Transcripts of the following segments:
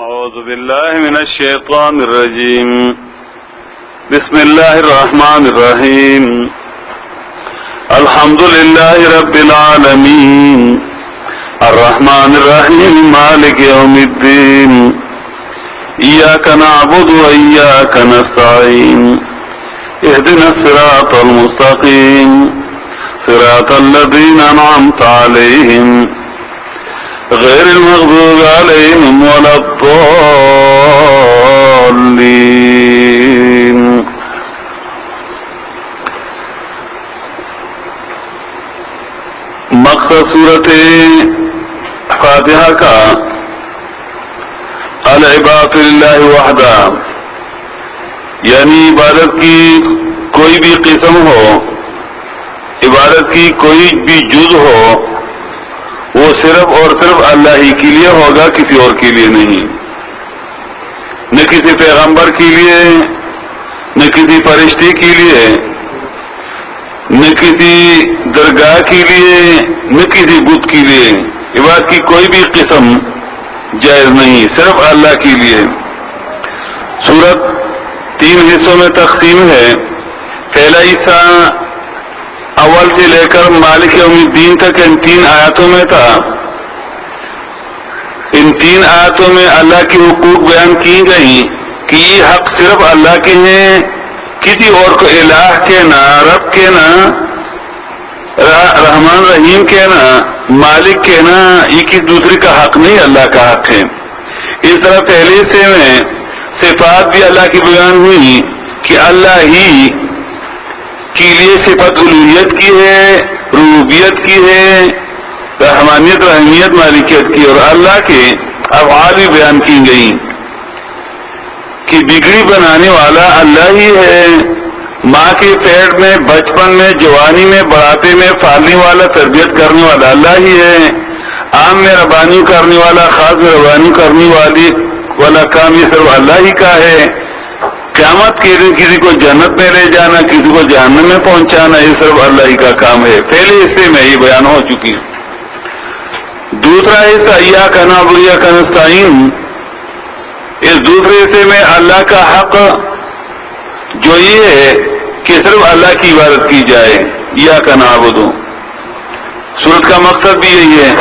أعوذ بالله من الشيطان الرجيم. بسم الله الرحمن الرحيم. الحمد لله رب العالمين الرحمن الرحيم مالك يوم الدين إياك نعبد وإياك نستعين اهدنا الصراط المستقيم صراط الذين أنعمت عليهم غير المغضوب عليهم ولا الضالين. مقصد سورت فاتحہ کا العبادۃ للہ وحدہ، یعنی عبادت کی کوئی بھی قسم ہو، عبادت کی کوئی بھی جز ہو، وہ صرف اور صرف اللہ ہی کے لیے ہوگا، کسی اور کے لیے نہیں، نہ کسی پیغمبر کے لیے، نہ کسی فرشتے کے لیے، نہ کسی درگاہ کے لیے، نہ کسی بت کے لیے. عبادت کی کوئی بھی قسم جائز نہیں، صرف اللہ کے لیے. سورت 3 حصوں میں تقسیم ہے. پہلا حصہ اول سے لے کر مالک یوم الدین تک ان 3 آیاتوں میں تھا. ان 3 آیاتوں میں اللہ کے حقوق بیان کی گئی کہ یہ حق صرف اللہ کے ہیں، کسی اور کو الہ کہنا، رب کہنا، رحمان رحیم کہنا، مالک کہنا، یہ کسی دوسرے کا حق نہیں، اللہ کا حق ہے. اس طرح پہلے سے میں صفات بھی اللہ کی بیان ہوئی کہ اللہ ہی کے لیے صفت الوہیت کی ہے، ربوبیت کی ہے، رحمانیت، رحمیت، مالکیت کی، اور اللہ کے افعال بھی بیان کی گئی کہ بگڑی بنانے والا اللہ ہی ہے، ماں کے پیٹ میں، بچپن میں، جوانی میں، بڑھاپے میں پالنے والا، تربیت کرنے والا اللہ ہی ہے. عام میں ربانی کرنے والا، خاص میں ربانی کرنے والا کام یہ صرف اللہ ہی کا ہے. قیامت کے دن کسی کو جنت میں لے جانا، کسی کو جہنم میں پہنچانا، یہ صرف اللہ ہی کا کام ہے. پہلے حصے میں یہ بیان ہو چکی. دوسرا حصہ ایاک نعبد و ایاک نستعین، اس دوسرے حصے میں اللہ کا حق جو یہ ہے کہ صرف اللہ کی عبادت کی جائے. ایاک نعبد، سورت کا مقصد بھی یہی ہے.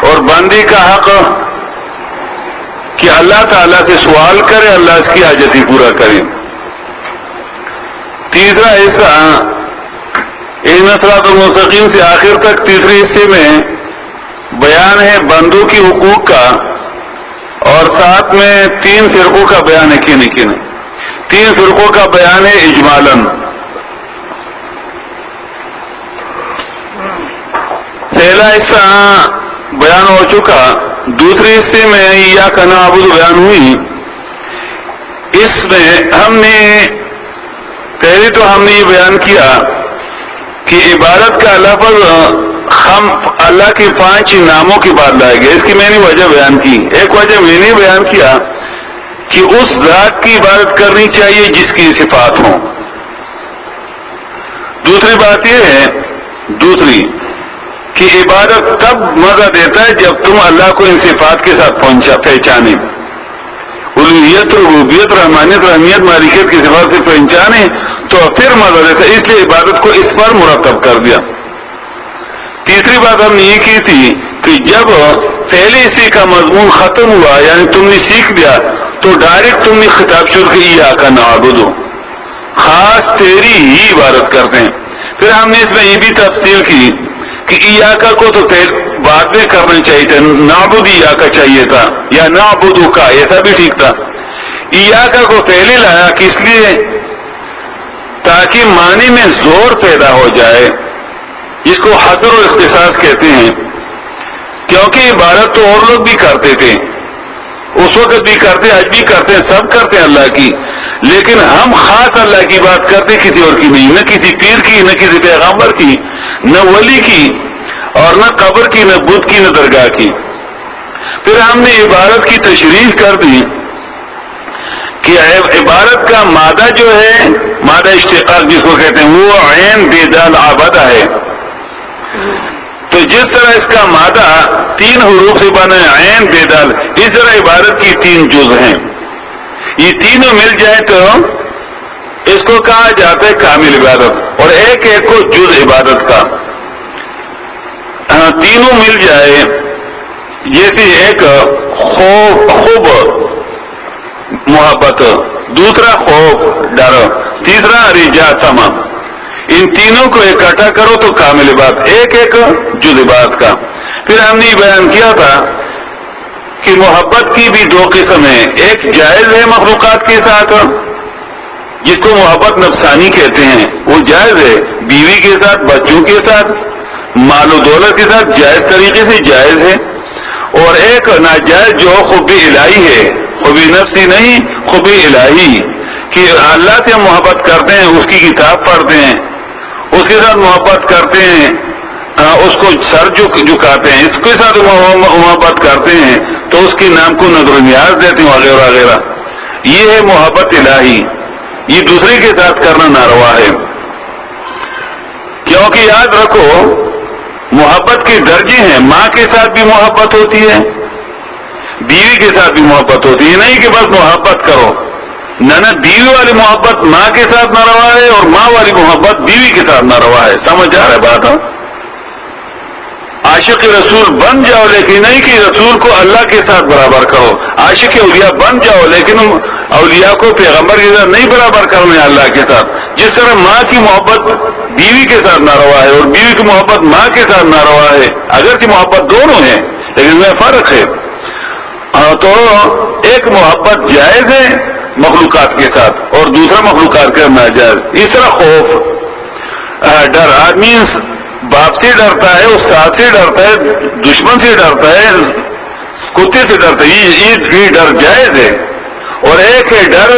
اور بندے کا حق کہ اللہ تعالیٰ سے سوال کرے، اللہ اس کی حاجت ہی پورا کرے. تیسرا حصہ اہدنا الصراط المستقیم سے آخر تک تیسرے حصے میں بیان ہے بندوں کی حقوق کا، اور ساتھ میں 3 فرقوں کا بیان ہے. کن 3 فرقوں کا بیان ہے اجمالاً. پہلا حصہ بیان ہو چکا. دوسرے حصے میں ایاک نعبد بیان ہوئی. اس میں ہم نے یہ بیان کیا کہ عبادت کا لفظ ہم اللہ کے 5 ناموں کے بعد لائے گئے. اس کی میں نے وجہ بیان کی. ایک وجہ میں نے بیان کیا کہ اس ذات کی عبادت کرنی چاہیے جس کی صفات ہوں. دوسری بات یہ ہے کہ عبادت تب مزہ دیتا ہے جب تم اللہ کو ان صفات کے ساتھ پہچانے، الوہیت، ربوبیت، رحمانیت، رحمیت، مالکیت کی صفات سے پہچانے تو پھر مزہ دیتا ہے. اس لیے عبادت کو اس پر مرتب کر دیا. تیسری بات ہم نے یہ کی تھی کہ جب پہلے حصے کا مضمون ختم ہوا، یعنی تم نے سیکھ لیا، تو ڈائریکٹ تم نے خطاب شروع کی ایاک نعبد، خاص تیری ہی عبادت کرتے ہیں. پھر ہم نے اس میں یہ بھی تفصیل کی کہ ایاک کو تو بعد میں کرنا چاہیے تھا، نعبد ایاک چاہیے تھا، یا نعبد کا، ایسا بھی ٹھیک تھا. ایاک کو پہلے لایا کس لیے؟ تاکہ معنی میں زور پیدا ہو جائے، جس کو حصر و اختصاص کہتے ہیں. کیونکہ عبادت تو اور لوگ بھی کرتے تھے، اس وقت بھی کرتے، آج بھی کرتے، سب کرتے ہیں اللہ کی، لیکن ہم خاص اللہ کی بات کرتے، کسی اور کی نہیں، نہ کسی پیر کی، نہ کسی پیغمبر کی، نہ ولی کی، اور نہ قبر کی، نہ بت کی، نہ درگاہ کی. پھر ہم نے عبادت کی تشریح کر دی کہ عبادت کا مادہ جو ہے، مادہ اشتقاق جس کو کہتے ہیں، وہ عین بے دال عبادہ ہے. تو جس طرح اس کا مادہ 3 حروف سے بنا ہے عین بے دال، اس طرح عبادت کی 3 جز ہیں. یہ تینوں مل جائے تو اس کو کہا جاتا ہے کامل عبادت، اور ایک ایک کو جز عبادت کا. تینوں مل جائے جیسے ایک خوب محبت، دوسرا خوف ڈر، تیسرا رجا سما. ان تینوں کو اکٹھا کرو تو کامل عبادت، ایک ایک جز عبادت کا. پھر ہم نے بیان کیا تھا کہ محبت کی بھی 2 قسم ہیں. ایک جائز ہے مخلوقات کے ساتھ، جس کو محبت نفسانی کہتے ہیں، وہ جائز ہے. بیوی کے ساتھ، بچوں کے ساتھ، مال و دولت کے ساتھ جائز طریقے سے جائز ہے. اور ایک ناجائز جو خوبی الہی ہے، خوبی نفسی نہیں، خوبی الہی، کہ اللہ سے محبت کرتے ہیں، اس کی کتاب پڑھتے ہیں، اس کے ساتھ محبت کرتے ہیں، اس کو سر جھکاتے ہیں، اس کے ساتھ محبت کرتے ہیں تو اس کے نام کو نظر نیاز دیتے ہیں وغیرہ وغیرہ. یہ ہے محبت الہی. یہ دوسرے کے ساتھ کرنا ناروا ہے، کیونکہ یاد رکھو محبت کے درجے ہیں. ماں کے ساتھ بھی محبت ہوتی ہے، بیوی کے ساتھ بھی محبت ہوتی ہے. نہیں کہ بس محبت کرو، نہ بیوی والی محبت ماں کے ساتھ ناروا ہے اور ماں والی محبت بیوی کے ساتھ ناروا ہے. سمجھ آ رہا ہے بات؟ عاشق رسول بن جاؤ، لیکن نہیں کہ رسول کو اللہ کے ساتھ برابر کرو. عاشق اولیاء بن جاؤ، لیکن اولیاء کو پیغمبر کے ساتھ نہیں برابر کرنا ہے اللہ کے ساتھ. جس طرح ماں کی محبت بیوی کے ساتھ ناروا ہے اور بیوی کی محبت ماں کے ساتھ ناروا ہے، اگرچہ محبت دونوں ہیں لیکن میں فرق ہے. تو ایک محبت جائز ہے مخلوقات کے ساتھ اور دوسرا مخلوقات کا ناجائز. اس طرح خوف ڈر، آدمی باپ سے ڈرتا ہے، استاد سے ڈرتا ہے، دشمن سے ڈرتا ہے، کتے سے ڈرتا ہے، یہ ڈر جائز ہے. اور ایک ہے ڈر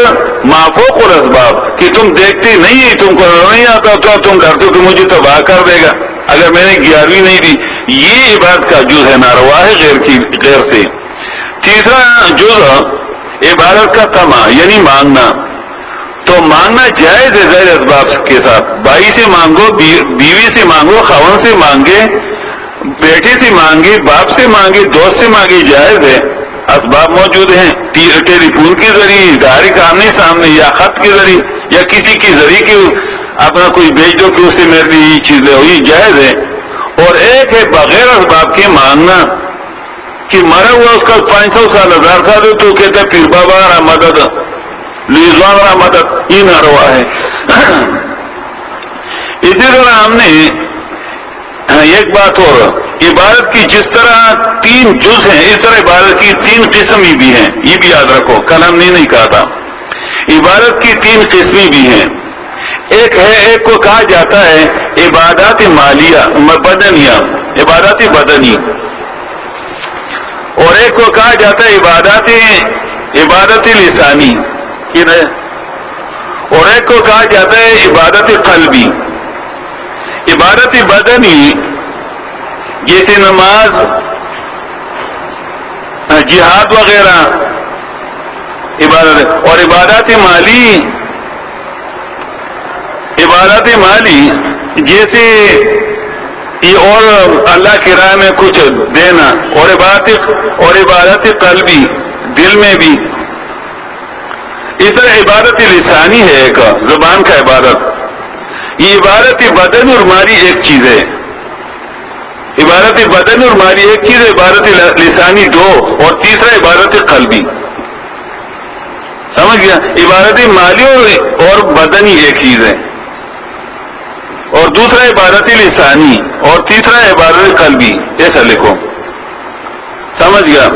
مافوق الاسباب، کہ تم دیکھتے نہیں، تم کو نہیں آتا تو تم ڈرتے ہو کہ مجھے تباہ کر دے گا اگر میں نے 11ویں نہیں دی. یہ عبادت کا جز ہے، ناروا ہے غیر سے. تیسرا جز عبادت کا طمع، یعنی مانگنا. تو مانگنا جائز ہے غیر اسباب کے ساتھ. بھائی سے مانگو، بیوی سے مانگو، خاوند سے مانگے، بیٹے سے مانگے، باپ سے مانگے، دوست سے مانگے، جائز ہے. اسباب موجود ہیں، ٹیلی فون کے ذریعے، ڈائریکٹ آمنے سامنے، یا خط کے ذریعے، یا کسی کے ذریعے کہ اپنا کوئی بھیج دو کہ اس سے میرے لیے یہ چیز ہے، یہ جائز ہے. اور ایک ہے بغیر اسباب کے مانگنا، کہ مرا ہوا اس کا 500 سال 1000 سال ہو تو کہتا ہے پیر بابا را مدد، لیزوان را مدد، یہ ناروا ہے. اسی طرح ہم نے ایک بات اور، عبادت کی جس طرح 3 جز ہیں اس طرح عبادت کی 3 قسمیں بھی ہیں. یہ بھی یاد رکھو، کل ہم نے نہیں کہا تھا. عبادت کی 3 قسمیں بھی ہیں. ایک کو کہا جاتا ہے عبادات مالیہ بدنیہ، عبادات بدنی، اور ایک کو کہا جاتا ہے عبادت لسانی، اور ایک کو کہا جاتا ہے عبادت قلبی. عبادت بدنی جیسے نماز، جہاد وغیرہ عبادت. اور عبادت مالی جیسے یہ اور اللہ کی راہ میں کچھ دینا. اور عبادت قلبی دل میں بھی. اس طرح عبادت لسانی ہے ایک زبان کا عبادت. یہ عبادت بدن اور مالی ایک چیز ہے. عبادت بدن اور مالی ایک چیز ہے، عبادت لسانی 2، اور تیسرا عبادت قلبی. سمجھ گیا؟ عبادت مالی اور بدنی ایک چیز ہے، اور دوسرا عبادت لسانی، اور تیسرا عبادت قلبی. ایسا لکھو، سمجھ گیا؟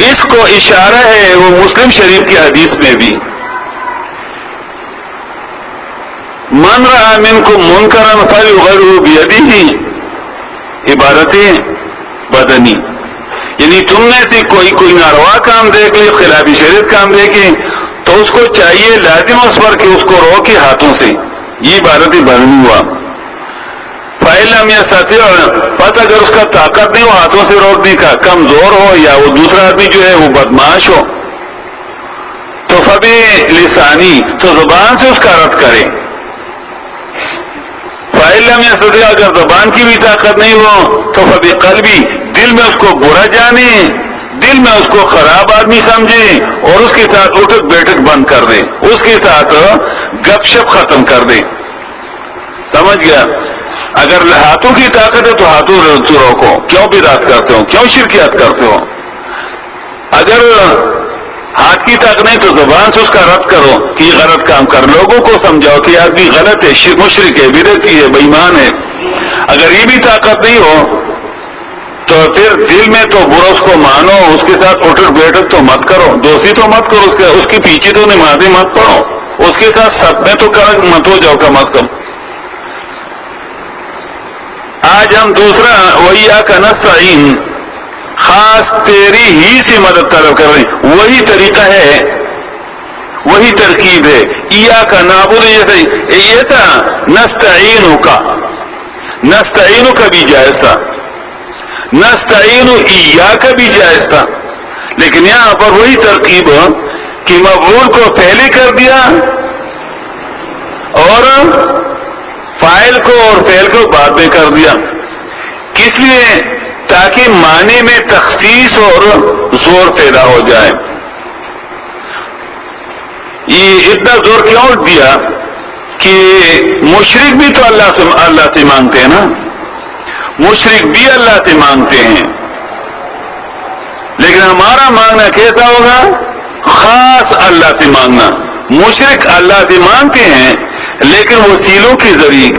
اس کو اشارہ ہے وہ مسلم شریف کی حدیث میں بھی، من رأى منکم منکرا فلیغیرہ بیدہ، عبادت بدنی. یعنی تم میں سے کوئی ناروا کام دیکھ لے، خلاف شریعت کام دیکھے تو اس کو چاہیے لازم اس پر کہ اس کو روکے ہاتھوں سے. یہ عبادت بدنی ہوا. فَإِن لَّمْ يَسْتَطِعْ، بس اگر اس کا طاقت نہیں ہو ہاتھوں سے روکنے کا، کمزور ہو یا وہ دوسرا آدمی جو ہے وہ بدمعاش ہو، تو فَبِلِسَانِهِ، تو زبان سے اس کا رد کرے. علم یستطیع اگر زبان کی بھی طاقت نہیں ہو تو فبقلبی دل میں اس کو برا جانے، دل میں اس کو خراب آدمی سمجھے اور اس کے ساتھ اٹھک بیٹھک بند کر دے، اس کے ساتھ گپ شپ ختم کر دے. سمجھ گیا؟ اگر ہاتھوں کی طاقت ہے تو ہاتھوں سے روکو، کیوں بدعت کرتے ہو، کیوں شرکیات کرتے ہو؟ اگر ہاتھ کی طاقت نہیں تو زبان سے اس کا رد کرو کہ یہ غلط کام کر، لوگوں کو سمجھاؤ کہ آدمی غلط ہے، مشرک ہے، بدعتی ہے، بے ایمان ہے. اگر یہ بھی طاقت نہیں ہو تو پھر دل میں تو برا اس کو مانو، اس کے ساتھ اٹھک بیٹھک تو مت کرو، دوستی تو مت کرو، اس کے پیچھے تو نمازیں مت پڑھو، اس کے ساتھ سب میں تو مت ہو جاؤ کم از کم. آج ہم دوسرا وَإِيَّاكَ نَسْتَعِينُ، خاص تیری ہی سے مدد طلب کر رہے ہیں. وہی طریقہ ہے، وہی ترکیب ہے. إِيَّاكَ نَعْبُدُ، یہ تھا نَسْتَعِينُكَ، نَسْتَعِينُكَ بھی جائز تھا، نَسْتَعِينُ إِيَّاكَ بھی جائز تھا، لیکن یہاں پر وہی ترکیب کہ مفعول کو پہلے کر دیا اور فاعل کو اور فعل کو بعد میں کر دیا. کس لیے؟ تاکہ معنی میں تخصیص اور زور پیدا ہو جائے. یہ اتنا زور کیوں دیا کہ مشرک بھی تو اللہ سے مانگتے ہیں نا، مشرک بھی اللہ سے مانگتے ہیں، لیکن ہمارا مانگنا کیسا ہوگا؟ خاص اللہ سے مانگنا. مشرک اللہ سے مانگتے ہیں لیکن وسیلوں کے ذریعے،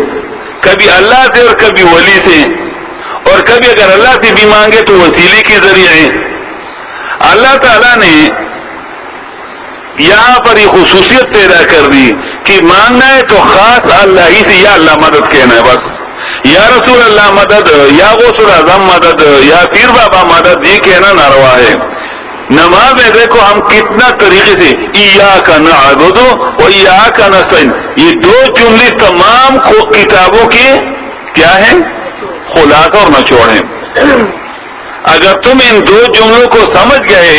کبھی اللہ سے اور کبھی ولی سے، اور کبھی اگر اللہ سے بھی مانگے تو وسیلے کے ذریعے. اللہ تعالیٰ نے یہاں پر یہ خصوصیت پیدا کر دی کہ مانگنا ہے تو خاص اللہ ہی سے، یا اللہ مدد کہنا ہے بس، یا رسول اللہ مدد، یا غوث الاعظم مدد، یا پیر بابا مدد، یہ کہنا ناروا ہے. نماز میں دیکھو ہم کتنا طریقے سے ایاک نعبد و ایاک نستعین، یہ دو جملے تمام کتابوں کے کیا ہیں؟ خلاصہ اور نچوڑ ہیں. اگر تم ان دو جملوں کو سمجھ گئے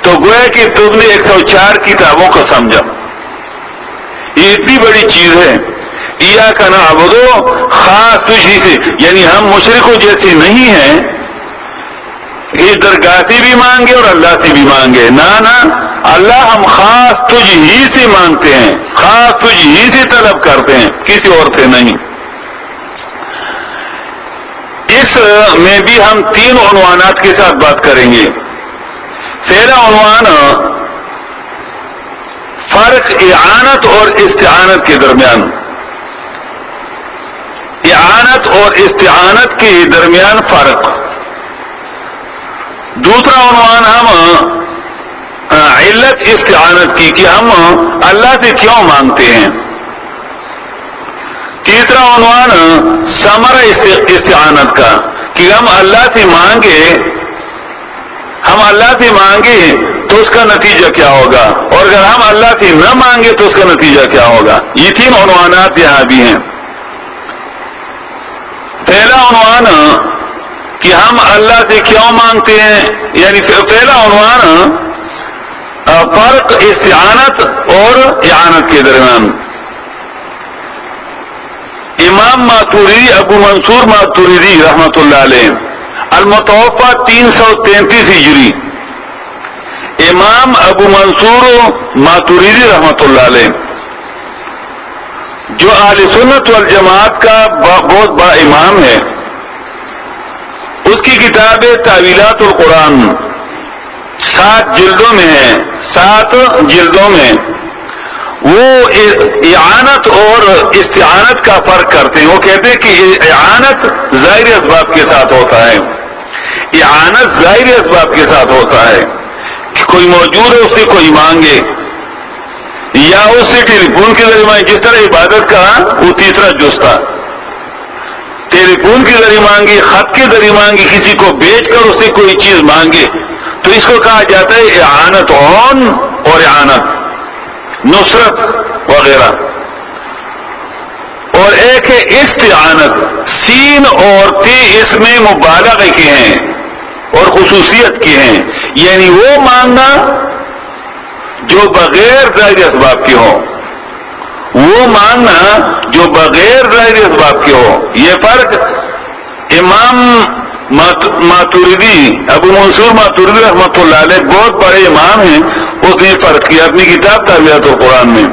تو گویا کہ تم نے 104 کتابوں کو سمجھا. یہ اتنی بڑی چیز ہے. ایاک نعبد، خاص تجھی سے، یعنی ہم مشرکوں جیسے نہیں ہیں کہ درگاہ سے بھی مانگے اور اللہ سے بھی مانگے، نہ اللہ ہم خاص تجھ ہی سے مانگتے ہیں، خاص تجھ ہی سے طلب کرتے ہیں، کسی اور سے نہیں. اس میں بھی ہم 3 عنوانات کے ساتھ بات کریں گے. پہلا عنوان فرق اعانت اور استعانت کے درمیان، اعانت اور استعانت کے درمیان فرق. دوسرا عنوان ہم علت استعانت کی کہ ہم اللہ سے کیوں مانگتے ہیں. تیسرا عنوان ثمرہ استعانت کا کہ ہم اللہ سے مانگے تو اس کا نتیجہ کیا ہوگا، اور اگر ہم اللہ سے نہ مانگے تو اس کا نتیجہ کیا ہوگا. یہ 3 عنوانات یہاں بھی ہیں. پہلا عنوان کہ ہم اللہ سے کیوں مانگتے ہیں، یعنی پہلا عنوان فرق استعانت اور اعانت کے درمیان. امام ماتوریدی، ابو منصور ماتوریدی رحمۃ اللہ علیہ، المتوفى 333 ہجری، امام ابو منصور ماتوریدی رحمۃ اللہ علیہ جو اہل سنت والجماعت کا بہت بڑا امام ہے. اس کی کتاب تعویلات القرآن 7 جلدوں میں ہے، 7 جلدوں میں. وہ اعانت اور استعانت کا فرق کرتے ہیں. وہ کہتے ہیں کہ اعانت ظاہر اسباب کے ساتھ ہوتا ہے، اعانت ظاہر اسباب کے ساتھ ہوتا ہے کہ کوئی موجود ہے اس سے کوئی مانگے، یا اس سے ٹیلی فون کے ذریعے مانگے. جس طرح عبادت کا وہ تیسرا جز تھا، ٹیلی فون کے ذریعے مانگے، خط کے ذریعے مانگے، کسی کو بیچ کر اس سے کوئی چیز مانگے، تو اس کو کہا جاتا ہے اعانت عون اور اعانت نصرت وغیرہ. اور ایک ہے استعانت، سین اور تے اس میں مبالغہ کے ہیں اور خصوصیت کے ہیں، یعنی وہ مانگنا جو بغیر ظاہر اسباب کے ہو، وہ ماننا جو بغیر ظاہری اسباب کے ہو. یہ فرق امام ماتوریدی ابو منصور ماتوریدی رحمۃ اللہ علیہ بہت بڑے امام ہیں، اس نے فرق کیا اپنی کتاب تعبیرات القرآن میں.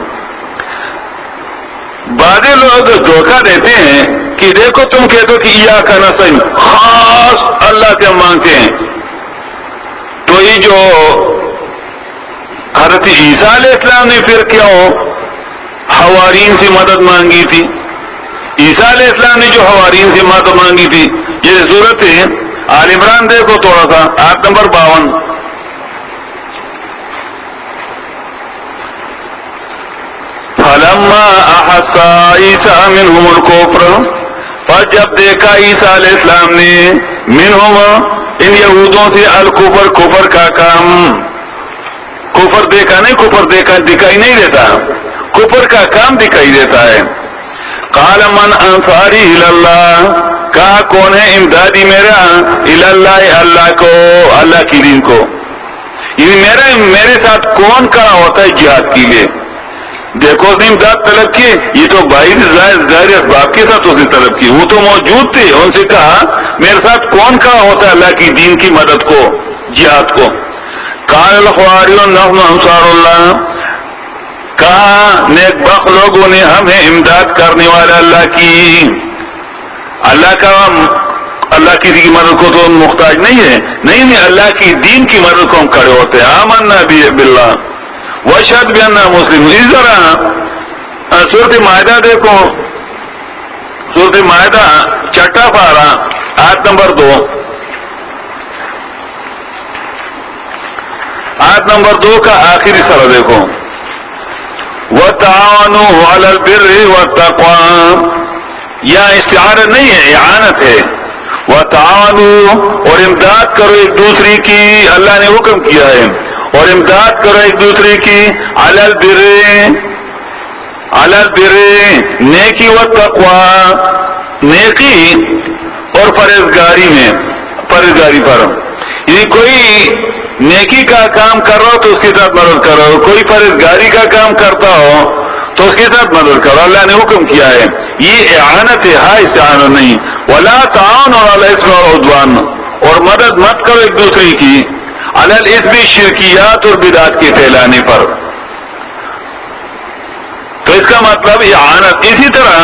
بعض لوگ دھوکہ دیتے ہیں کہ دیکھو تم کہتے ہو کہ ایاک نستعین خاص اللہ سے ہم مانگتے ہیں، تو یہ جو حضرت عیسیٰ علیہ السلام نے پھر کیوں حوارین سے مدد مانگی تھی؟ عیسیٰ علیہ السلام نے جو حوارین سے مدد مانگی تھی، یہ صورت ہے آل عمران دیکھو تھوڑا سا، آیت نمبر 52. فلما احس عیسیٰ منہم الکفر، پر جب دیکھا عیسیٰ علیہ السلام نے منہم ان یہودوں سے الکفر کفر کا کام، کفر دیکھا نہیں، کفر دیکھا دکھائی نہیں دیتا، کفر کا کام دکھائی دیتا ہے. قال من انصاری اللہ، کہا کون ہے امدادی میرا اللہ، اللہ کو، اللہ کی دین کو، یعنی میرے ساتھ کون کھڑا ہوتا ہے جہاد کے لیے. دیکھو اس نے امداد طلب کی، یہ تو باہر ظاہر اسباب کے ساتھ اس نے طلب کی، وہ تو موجود تھے، ان سے کہا میرے ساتھ کون کھڑا ہوتا ہے اللہ کی دین کی مدد کو، جہاد کو. قال الحواریون نحن انصار اللہ، کہا نیک بخت لوگوں نے ہم ہیں امداد کرنے والے اللہ کی، اللہ کا، اللہ کی دین کی مدد کو تو ہم محتاج نہیں ہے، نہیں اللہ کی دین کی مدد کو ہم کھڑے ہوتے ہیں. آمنا باللہ واشهد بأننا مسلمون. اس طرح سورۃ مائدہ دیکھو، سورۃ مائدہ چھٹا پارہ آیت نمبر 2، آیت نمبر 2 کا آخری سرا دیکھو، وَتَعَاوَنُوا عَلَى الْبِرِّ وَالتَّقْوَىٰ، یہاں استعارہ نہیں ہے، اعانت ہے. وَتَعَاوَنُوا، اور امداد کرو ایک دوسرے کی، اللہ نے حکم کیا ہے، اور امداد کرو ایک دوسرے کی علی البر، علی البر نیکی والتقویٰ، نیکی اور پرہیزگاری میں، پرہیزگاری پر، یعنی کوئی نیکی کا کام کر رہا ہو تو اس کے ساتھ مدد کرو، کوئی پرہیزگاری کا کام کرتا ہو تو اس کے ساتھ مدد کرو، اللہ نے حکم کیا ہے. یہ اعانت ہے، ہاں استعانہ نہیں. ولا تعاونوا علی الاثم والعدوان، اور مدد مت کرو ایک دوسرے کی علی الاثم، شرکیات اور بدعات کے پھیلانے پر. تو اس کا مطلب اعانت. اسی طرح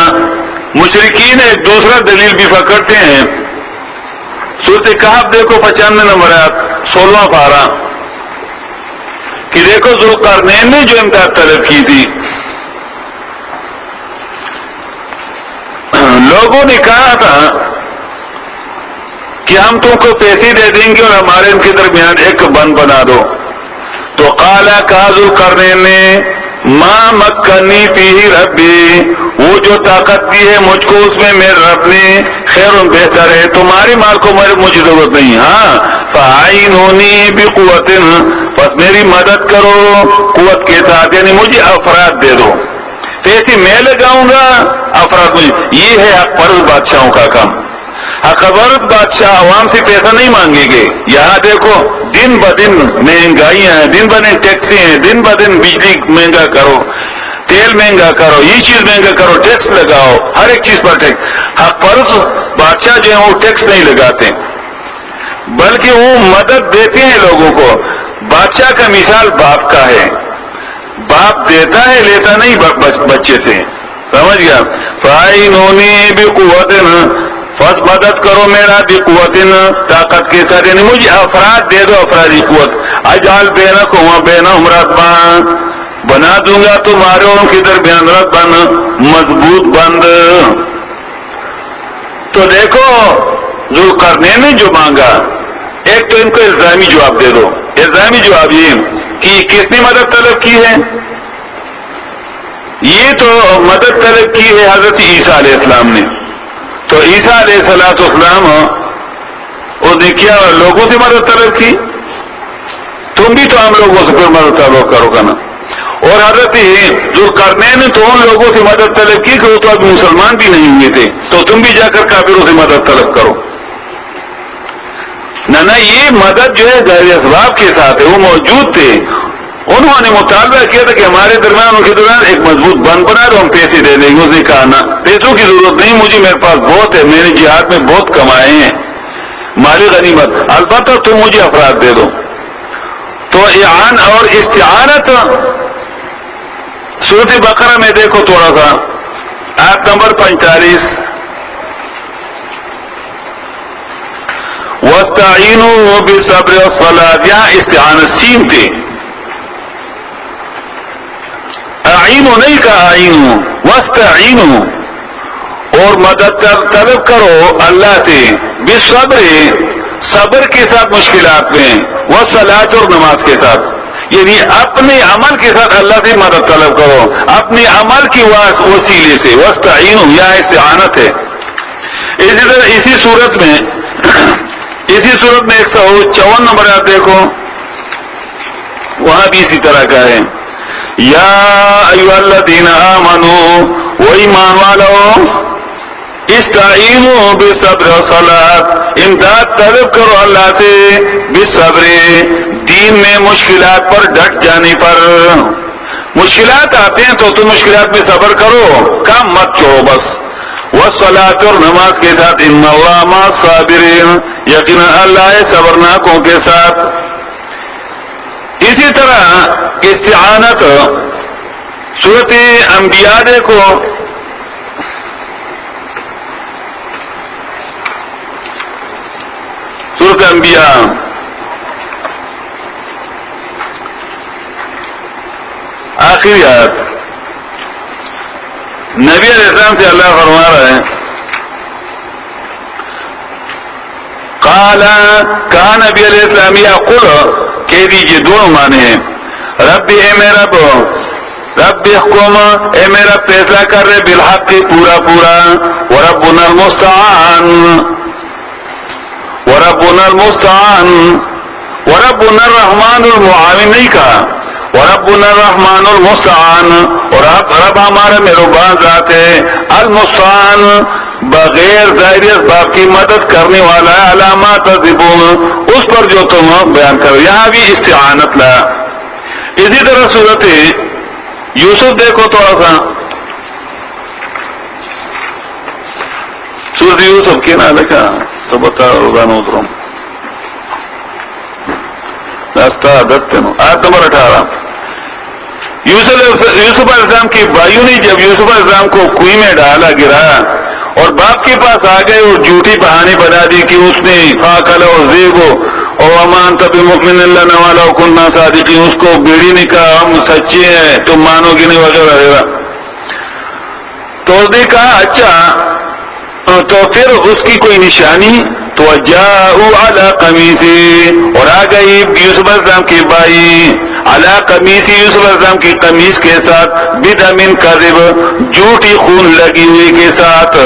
مشرکین ایک دوسرا دلیل بھی پکڑتے ہیں. سورۃ کہف دیکھو 95 نمبر آیت 16واں پارہ، کہ دیکھو ذوالقرنین نے جو امداد طلب کی تھی، لوگوں نے کہا تھا کہ ہم تم کو پیسے دے دیں گے اور ہمارے ان کے درمیان ایک بند بنا دو. تو قالا، کہا ذوالقرنین نے، ما مکنی فیہ ربی، وہ جو طاقت دی ہے مجھ کو اس میں میرے رب نے، خیر بہتر ہے، تمہارے مال کو مجھے ضرورت نہیں. ہاں فاعینونی بقوت، بس میری مدد کرو قوت کے ساتھ، یعنی مجھے افراد دے دو، پیسے میں لگاؤں گا، افراد مجھے. یہ ہے حق پرست بادشاہوں کا کام. حق پرست بادشاہ عوام سے پیسہ نہیں مانگیں گے. یہاں دیکھو دن بدن مہنگائیاں ہیں، دن بدن ٹیکسیں ہیں، دن بدن بجلی مہنگا کرو، تیل مہنگا کرو، یہ چیز مہنگا کرو، ٹیکس لگاؤ، ہر ایک چیز پر ٹیکس. حق پرست بادشاہ جو ہیں وہ ٹیکس نہیں لگاتے، بلکہ وہ مدد دیتے ہیں لوگوں کو. بادشاہ کا مثال باپ کا ہے، باپ دیتا ہے، لیتا نہیں بچے سے، سمجھ گیا. فاعینونی بقوت، بس مدد کرو میرا بقوت، طاقت کے ساتھ، یعنی مجھے افراد دے دو، افرادی قوت. اجعل بینکم وبینہم ردما، بنا دوں گا تمہارے اور ان کے درمیان ردبن، مضبوط بند. تو دیکھو ذوالقرنین نے جو مانگا، ایک تو ان کو الزامی جواب دے دو. الزامی جواب یہ کہ کس نے مدد طلب کی ہے؟ یہ تو مدد طلب کی ہے حضرت عیسیٰ علیہ السلام نے. تو عیسیٰ علیہ السلام اس نے کیا لوگوں سے مدد طلب کی، تم بھی تو ہم لوگوں سے پھر مدد طلب کرو گا نا. اور حضرت ذوالقرنین نے تو ان لوگوں سے مدد طلب کی کہ وہ تو ابھی مسلمان بھی نہیں ہوئے تھے، تو تم بھی جا کر کافروں سے مدد طلب کرو. نہ یہ مدد جو ہے ظاہر اسباب کے ساتھ ہے، وہ موجود تھے. انہوں نے مطالبہ کیا تھا کہ ہمارے درمیان ان کے درمیان ایک مضبوط بند بنا تو ہم پیسے دے دیں گے. اس نے کہا نا پیسوں کی ضرورت نہیں مجھے, میرے پاس بہت ہے, میں نے جہاد میں بہت کمائے ہیں مالی غنیمت, البتہ تم مجھے افراد دے دو. تو اعان اور استعانت سورۃ بقرہ میں دیکھو تھوڑا سا آیت نمبر 45, وَاسْتَعِينُوا بِالصَّبْرِ وَالصَّلَاةِ, یہاں استعانت سین پہ, اعینوا نہیں کہا اعینوا, واستعینوا, اور مدد طلب کرو اللہ سے, بالصبر, صبر کے ساتھ مشکلات میں, والصلاۃ, اور نماز کے ساتھ, یعنی اپنے عمل کے ساتھ اللہ سے مدد طلب کرو, اپنے عمل کی وسیلے سے. واستعینوا یہاں استعانت ہے. اسی طرح اسی صورت میں 154 نمبر آپ دیکھو, وہاں بھی اسی طرح کا ہے, یا ایھا الذین آمنوا, وہ ایمان والو, استعینوا بالصبر والصلاۃ, امداد طلب کرو اللہ سے, بالصبر, دین میں مشکلات پر ڈٹ جانے پر. مشکلات آتے ہیں تو تم مشکلات میں صبر کرو, کام مت چھوڑو بس. والصلاۃ, اور نماز کے ساتھ, ان اللہ مع الصابرین, یقینا اللہ ہے صبرناکوں کے ساتھ. اسی طرح استعانت سورۃ انبیاء دیکھو, سورۃ انبیاء آخری آیت, نبی علیہ السلام سے اللہ فرما رہا ہے, کہا نبی علیہ السلام یقول, کہہ دیجیے دونوں معنی ہیں, رب, اے میرا رب احکم, اے میرا فیصلہ کر رہے, بالحق, پورا پورا, وربنا المستعان, وربنا المستعان, وربنا الرحمن المعاون نہیں کہا, وربنا الرحمن المستعان, اور رب ہمارا مہربان ذات ہے, المستعان, بغیر ظاہر اسباب کی مدد کرنے والا ہے, علامات تذبون, اس پر جو تم بیان کرو. یہاں بھی استعانت لا. اسی طرح صورت یوسف دیکھو تھوڑا سا, صورت یوسف کے نام لکھا تو بتا روزانہ اتروں راستہ آیت نمبر 18. یوسف علیہ السلام کے بھائیوں نے جب یوسف علیہ السلام کو کنویں میں ڈالا گرایا اور باپ کے پاس آ گئے اور جھوٹی بہانے بنا دی کہ اس نے فاقل اور زیبو اور امان تب مؤمن اللہ نوالا کننا صادقین, اس کو بیڑی نے کہا ہم سچے ہیں تم مانو گے نہیں وغیرہ وغیرہ. تو اس نے کہا اچھا, تو پھر اس کی کوئی نشانی, تو جاءوا علی قمیصہ, اور آ گئی یوسف علیہ السلام کے بھائی, علی قمیصہ, یوسف علیہ السلام کی قمیص کے ساتھ, بدم کذب, جھوٹی خون لگی ہوئی کے ساتھ,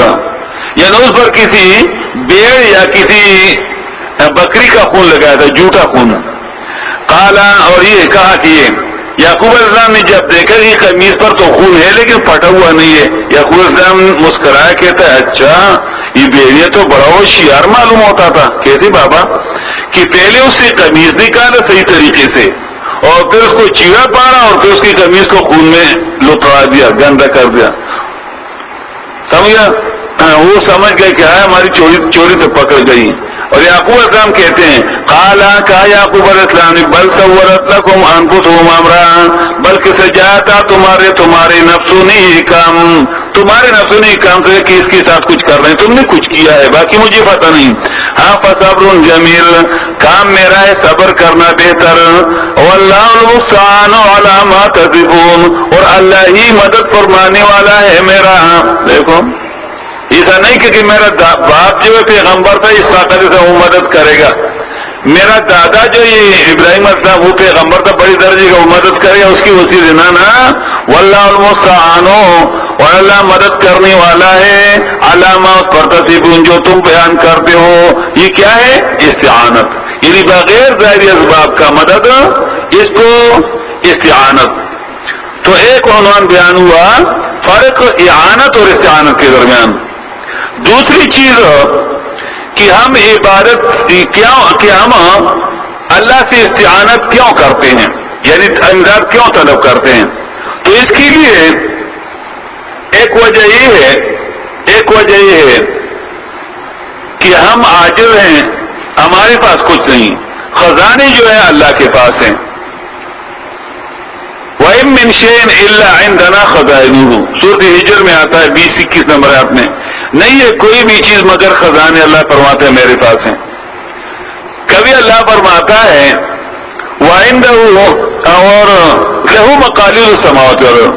یعنی اس پر کسی بھیڑ یا کسی بکری کا خون لگایا تھا, جھوٹا خون. قالا, اور یہ کہا کہ یعقوب علیہ السلام نے جب دیکھا کہ قمیص پر تو خون ہے لیکن پھٹا ہوا نہیں ہے, یعقوب علیہ السلام مسکرایا, کہتا ہے اچھا یہ بھیڑیا تو بڑا ہوشیار معلوم ہوتا تھا. کیسے بابا, کہ پہلے اس سے قمیص نکالا صحیح طریقے سے, اور پھر اس کو چیڑا پاڑا, اور پھر اس کی قمیص کو خون میں لتڑا دیا, گندا کر دیا. سمجھا, وہ سمجھ گئے کہ ہماری چوری تو پکڑ گئی. اور یعقوب علیہ السلام کہتے ہیں, قالا, کہا یعقوب علیہ السلام نے, بل سورت لکم انفسکم امرا, بلکہ سجاتا تمہارے نفسوں نے یہ کام, تمہارے نفسوں نے یہ کام کہ اس کے ساتھ کچھ کر رہے ہیں, تم نے کچھ کیا ہے, باقی مجھے پتہ نہیں. ہاں, فصبر جمیل, کام میرا ہے صبر کرنا بہتر, واللہ المستعان علی ما تذبون, اور اللہ ہی مدد فرمانے والا ہے میرا. دیکھو ایسا نہیں کہ میرا باپ جو ہے پیغمبر تھا اس طاقت سے وہ مدد کرے گا, میرا دادا جو یہ ابراہیم علیہ السلام وہ پیغمبر تھا بڑی درجے کا, وہ مدد کرے گا اس کی وسیع سے, نا واللہ المستعان, اور اللہ مدد کرنے والا ہے, علامہ پر تصیبون, جو تم بیان کرتے ہو. یہ کیا ہے, استعانت, یعنی بغیر ظاہری اسباب کا مدد, اس کو استعانت. تو ایک عنوان بیان ہوا, فرق اعانت اور استعانت کے درمیان. دوسری چیز کہ ہم عبادت کہ ہم اللہ سے استعانت کیوں کرتے ہیں, یعنی امداد کیوں طلب کرتے ہیں؟ تو اس کے لیے ایک وجہ یہ ہے کہ ہم عاجز ہیں، ہمارے پاس کچھ نہیں، خزانے جو ہے اللہ کے پاس ہیں۔ وَإِن مِّن شَيْءٍ إِلَّا عِندَنَا خَزَائِنُهُ، سورۃ ہجر میں آتا ہے 20-21 نمبر آیت میں، نہیں ہے کوئی بھی چیز مگر خزانے اللہ فرماتے ہیں میرے پاس ہیں۔ کبھی اللہ فرماتا ہے وَعِندَهُ اور لَهُ مَقَالِيدُ السَّمَاوَاتِ وَالْأَرْضِ،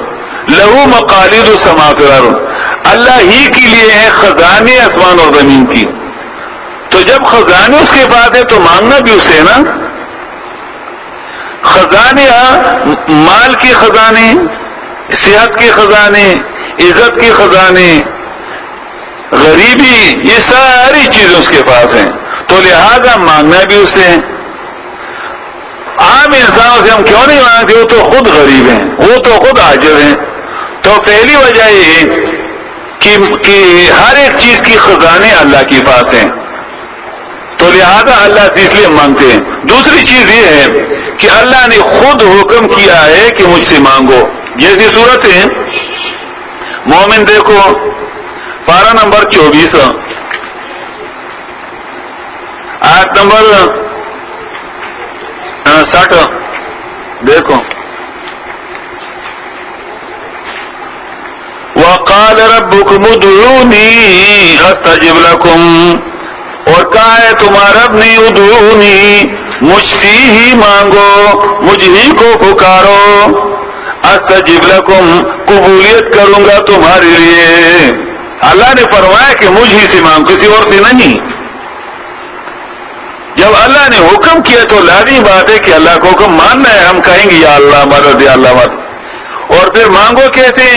لَهُ مَقَالِيدُ السَّمَاوَاتِ وَالْأَرْضِ، اللہ ہی کے لیے ہے خزانے آسمان اور زمین کی۔ تو جب خزانے اس کے پاس ہے تو مانگنا بھی اس سے نا۔ خزانے مال کے خزانے، صحت کے خزانے، عزت کے خزانے، غریبی، یہ ساری چیزیں اس کے پاس ہیں، تو لہذا مانگنا بھی اس سے ہے۔ عام انسانوں سے ہم کیوں نہیں مانگتے؟ وہ تو خود غریب ہیں، وہ تو خود عاجز ہیں۔ تو پہلی وجہ یہ کہ ہر ایک چیز کی خزانے اللہ کے پاس ہیں، تو لہذا اللہ سے اس لیے مانگتے ہیں۔ دوسری چیز یہ ہے کہ اللہ نے خود حکم کیا ہے کہ مجھ سے مانگو، جیسی صورت ہے مومن دیکھو پارہ نمبر 24 آیت نمبر 60 دیکھو، وَقَالَ رَبُّكُمُ ادْعُونِي أَسْتَجِبْ لَكُمْ، اور کہا ہے تمہارا رب نے ادعونی، مجھ سے ہی مانگو، مجھ ہی کو پکارو، استجب لکم، قبولیت کروں گا تمہارے لیے۔ اللہ نے فرمایا کہ مجھ ہی سے مانگو، کسی اور سے نہیں۔ جب اللہ نے حکم کیا تو لازمی بات ہے کہ اللہ کو حکم ماننا ہے۔ ہم کہیں گے یا اللہ مدد، یا اللہ مدد، اور پھر مانگو کیسے؟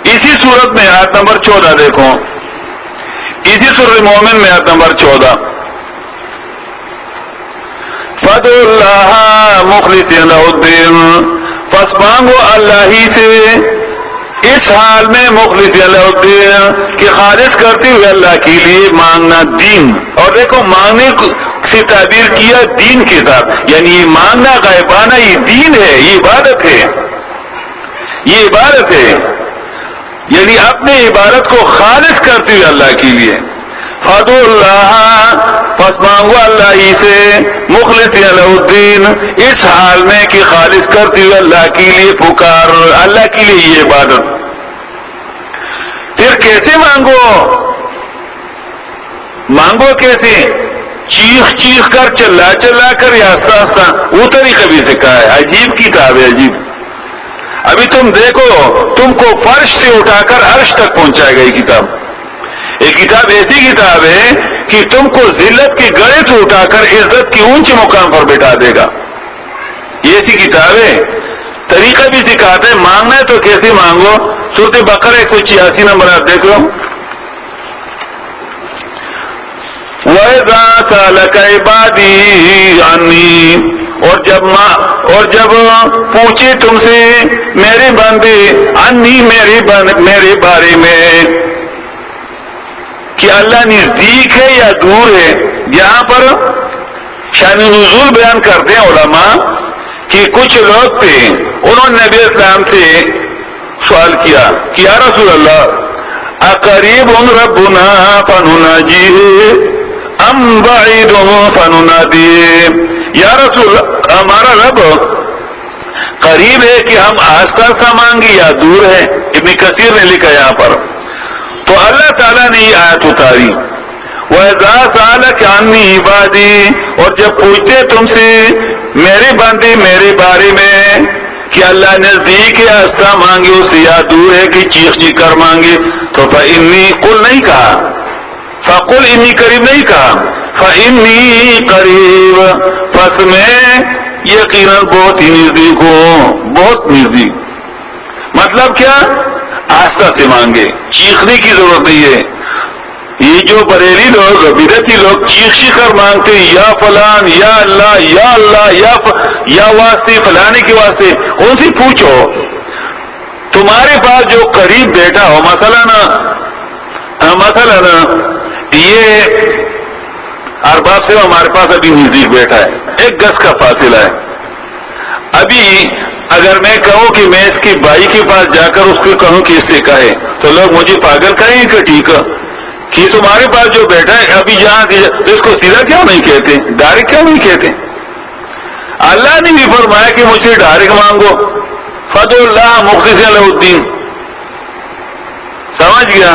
اسی صورت میں آیت نمبر 14 دیکھو، اسی سورۃ مومن میں آیت نمبر 14، فَادْعُوا اللَّهَ مُخْلِصِينَ لَهُ الدِّينَ، پس مانگو اللہ ہی سے اس حال میں مخلصین لہ الدین کہ خالص کرتے ہوئے اللہ کے لیے مانگنا دین۔ اور دیکھو مانگنے سے تعبیر کیا دین کے ساتھ، یعنی یہ مانگنا غائبانہ یہ دین ہے، یہ عبادت ہے، یہ عبادت ہے، یعنی اپنے عبادت کو خالص کرتے ہوئے اللہ کے لیے۔ فَادْعُوا اللَّهَ، پس مانگو اللہ ہی سے مخلصین لہ الدین اس حال میں کہ خالص کرتے ہوئے اللہ کے لیے پکار، اللہ کے لیے یہ عبادت۔ پھر کیسے مانگو؟ مانگو کیسے؟ چیخ چیخ کر، چلا چلا کر، یا آہستہ آہستہ؟ وہ طریقہ بھی سکھا ہے، عجیب کتاب ہے، عجیب۔ ابھی تم دیکھو تم کو فرش سے اٹھا کر عرش تک پہنچائے گا یہ کتاب۔ یہ کتاب ایسی کتاب ہے کہ تم کو ذلت کے گڑھے سے اٹھا کر عزت کے اونچے مقام پر بٹھا دے گا۔ یہ ایسی کتاب ہے، طریقہ بھی سکھاتا ہے۔ مانگنا ہے تو کیسے مانگو؟ سورۃ بقرہ 186 نمبر آپ دیکھ لو، وَإِذَا سَأَلَكَ عِبَادِي عَنِّي، اور جب پوچھے تم سے میرے بندے انی میرے بارے میں کہ اللہ نزدیک ہے یا دور ہے۔ یہاں پر شان نزول بیان کرتے ہیں علماء کہ کچھ لوگ تھے، انہوں نے نبی اسلام سے سوال کیا کہ یا رسول اللہ اقریب ربنا فنناجیہ ام بعید فننادیہ، یا رسول ہمارا رب قریب ہے کہ ہم آہستہ آہستہ مانگے یا دور ہے؟ ابن کثیر نے لکھا یہاں پر۔ تو اللہ تعالیٰ نے یہ آیت اتاری، وَإِذَا سَأَلَكَ عَنِّي عِبَادِي، اور جب پوچھتے تم سے میرے بندے میرے بارے میں کہ اللہ نزدیک ہے آہستہ مانگے اس سے یا دور ہے کہ چیخ چیخ کر مانگے، تو فَإِنِّي قُل نہیں کہا، فَقُلْ إِنِّي قریب نہیں کہا، فَإِنِّي قریب، پس میں یقیناً بہت ہی نزدیک ہوں، بہت نزدیک۔ مطلب کیا؟ آہستہ سے مانگے، چیخنے کی ضرورت نہیں ہے۔ یہ جو بریلی لوگ بدعتی لوگ چیخ چیخ کر مانگتے ہیں یا فلان یا اللہ یا اللہ یا واسطے فلانے کے واسطے، ان سے پوچھو تمہارے پاس جو قریب بیٹا ہو، مثلا یہ ارباب سے ہمارے پاس ابھی نزدیک بیٹھا ہے، 1 گز کا فاصلہ ہے، ابھی اگر میں کہوں کہ میں اس کے بھائی کے پاس جا کر اس کو کہوں کہ اس سے کہے تو لوگ مجھے پاگل کہیں کہ ٹھیک ہے کہ تمہارے پاس جو بیٹھا ہے ابھی جہاں تو اس کو سیدھا کیوں نہیں کہتے, ڈائریکٹ کیوں نہیں کہتے؟ اللہ نے بھی فرمایا کہ مجھ سے ڈائریکٹ مانگو, فدعوا اللہ مخلصین لہ الدین. سمجھ گیا؟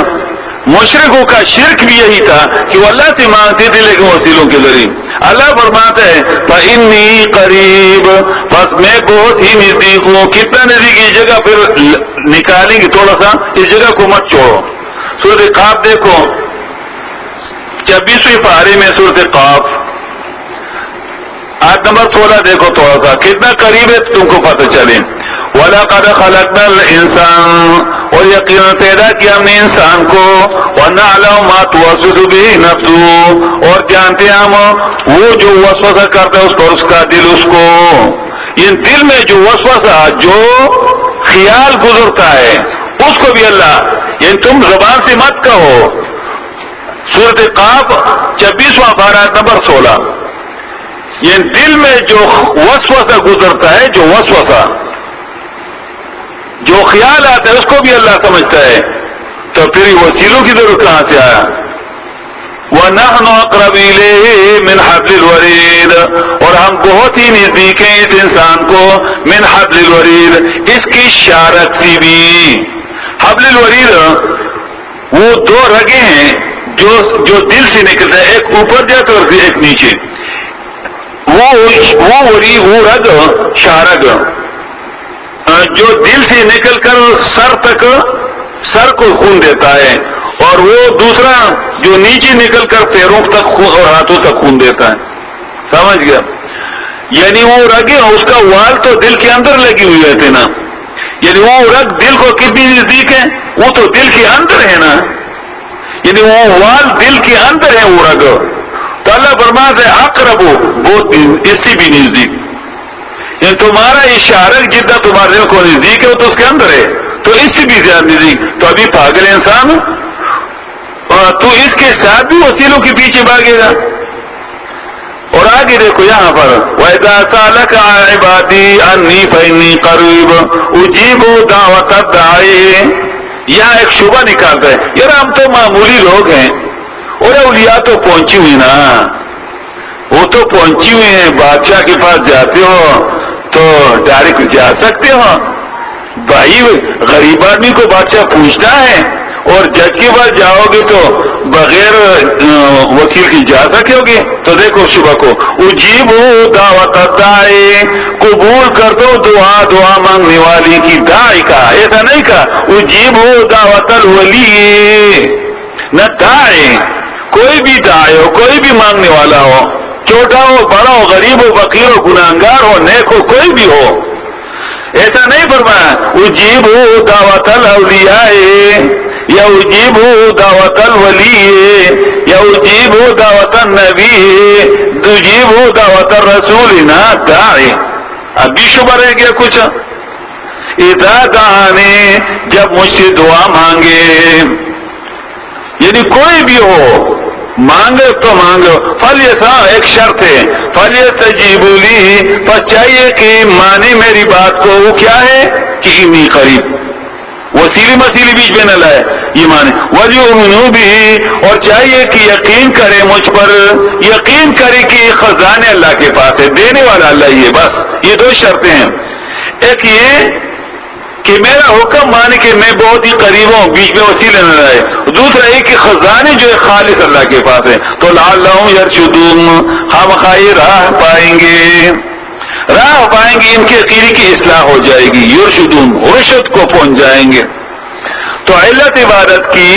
مشرکوں کا شرک بھی یہی تھا کہ وہ اللہ سے مانگتے تھے لیکن وسیلوں کے ذریعے. اللہ فرماتا ہے فإنی قریب, بس میں بہت ہی نزدیک ہوں. کتنا نزدیک؟ یہ جگہ پھر نکالیں گے تھوڑا سا, اس جگہ کو مت چھوڑو. سورۃ قاف دیکھو 26ویں پارے میں, سورۃ قاف آیت نمبر 16 دیکھو تھوڑا سا کتنا قریب ہے تم کو پتہ چلے. وَلَقَدْ خَلَقْنَا الْإِنسَانَ, اور یقیناً پیدا کیا ہم نے انسان کو, وَنَعْلَمُ مَا تُوَسْوِسُ بِهِ نَفْسُهُ, اور جانتے ہیں ہم وہ جو وسوسہ کرتا ہے اس پر اس کا دل, اس کو یہ دل میں جو وسوسہ جو خیال گزرتا ہے اس کو بھی اللہ, یعنی تم زبان سے مت کہو. سورۃ قاف 26واں پارہ نمبر 16, یہ دل میں جو وسوسہ گزرتا ہے, جو وسوسہ جو خیال آتا ہے اس کو بھی اللہ سمجھتا ہے. تو پھر وسیلوں کی ضرورت کہاں سے آیا؟ وَنَحْنُ أَقْرَبُ إِلَيْهِ مِنْ حَبْلِ الْوَرِيدِ, اور ہم بہت ہی نزدیک ہیں اس انسان کو من حبل الورید, اس کی شارک سے بھی. حبل الورید وہ دو رگیں ہیں جو دل سے نکلتا ہے, ایک اوپر جاتا ہے اور ایک نیچے. وہ رگ شارگ جو دل سے نکل کر سر کو خون دیتا ہے, اور وہ دوسرا جو نیچے نکل کر پیروں تک اور ہاتھوں تک خون دیتا ہے. سمجھ گیا؟ یعنی وہ رگیں اس کا وال تو دل کے اندر لگی ہوئی رہتے نا, یعنی وہ رگ دل کو کتنی نزدیک ہے, وہ تو دل کے اندر ہے نا, یعنی وہ وال دل کے اندر ہے وہ رگ. تو اللہ فرماتا ہے اقرب, بہت اس سے بھی نزدیک. یعنی تمہارا یہ شارک جتنا تمہارے دل کو نزدیک ہے وہ تو اس کے اندر ہے, تو اس سے بھی زیادہ نزدیک. تو ابھی پاگل انسان تو اس کے ساتھ بھی وسیلوں کے پیچھے بھاگے گا. اور آگے دیکھو یہاں پر وَإِذَا سَأَلَكَ عِبَادِي عَنِّي فَإِنِّي قَرِيبٌ أُجِيبُ دَعْوَةَ الدَّاعِ. یہاں ایک شبہ نکالتا ہے, یار ہم تو معمولی لوگ ہیں اور اولیاء تو پہنچی ہوئی نا, وہ تو پہنچی ہوئی ہیں, بادشاہ کے پاس جاتے ہو تو ڈائریکٹ جا سکتے ہو. بھائی غریب آدمی کو بادشاہ پوچھتا ہے, اور جج کے پاس جاؤ گے تو بغیر وکیل کی جا سکو گے. تو دیکھو شبہ کو, اجیب دعوت الداعی, قبول کر دو دعا مانگنے والی کی. داعی کا ایسا نہیں کہا اجیب دعوت الولی, نہ داعی کوئی بھی داعی ہو, کوئی بھی مانگنے والا ہو, چھوٹا ہو بڑا ہو, غریب ہو فقیر ہو, گناہگار ہو نیک ہو, کوئی بھی ہو, ایسا نہیں فرمایا. اجیب دعوت الاولیاء یا اجیب دعوت الولی یا اجیب دعوت النبی اجیب دعوت الرسول, نہ داعی. ابھی شبہ رہ گیا کچھ. اذا دعانی, جب مجھ سے دعا مانگے, یعنی کوئی بھی ہو مانگے تو مانگو. فلیسا, ایک شرط ہے, فلیستجیبوا لی, پس چاہیے کہ مانے میری بات کو. وہ کیا ہے کہ انی قریب, وسیلی مسیلی بیچ میں نہ لائے, یہ مانے. ولیؤمنوا بھی, اور چاہیے کہ یقین کرے مجھ پر, یقین کرے کہ یہ خزانے اللہ کے پاس ہے, دینے والا اللہ ہی ہے. بس یہ دو شرطیں ہیں, ایک یہ کہ میرا حکم مانے کہ میں بہت ہی قریب ہوں, بیچ میں وسیلے نہ رہے. دوسرا یہ کہ خزانے جو ہے خالص اللہ کے پاس ہے. تو لعلہم یرشدون, ہم خیر راہ پائیں گے, راہ پائیں گے, ان کے عقیدے کی اصلاح ہو جائے گی. یرشدون, رشد کو پہنچ جائیں گے. تو علت عبادت کی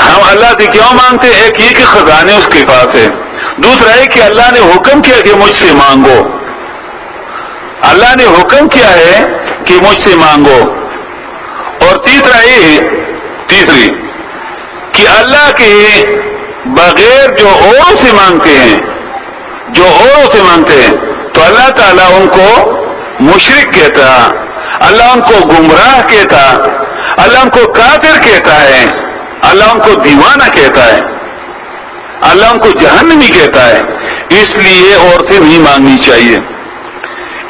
ہم اللہ سے کیوں مانگتے؟ ایک یہ کہ خزانے اس کے پاس ہے. دوسرا ہے کہ اللہ نے حکم کیا کہ مجھ سے مانگو, اللہ نے حکم کیا ہے کہ مجھ سے مانگو. اور تیسری کہ اللہ کے بغیر جو اوروں سے مانگتے ہیں, تو اللہ تعالیٰ ان کو مشرک کہتا, اللہ ان کو گمراہ کہتا, اللہ ان کو کافر کہتا ہے, اللہ ان کو دیوانہ کہتا ہے, اللہ ان کو جہنمی کہتا ہے. اس لیے اور سے نہیں مانگنی چاہیے.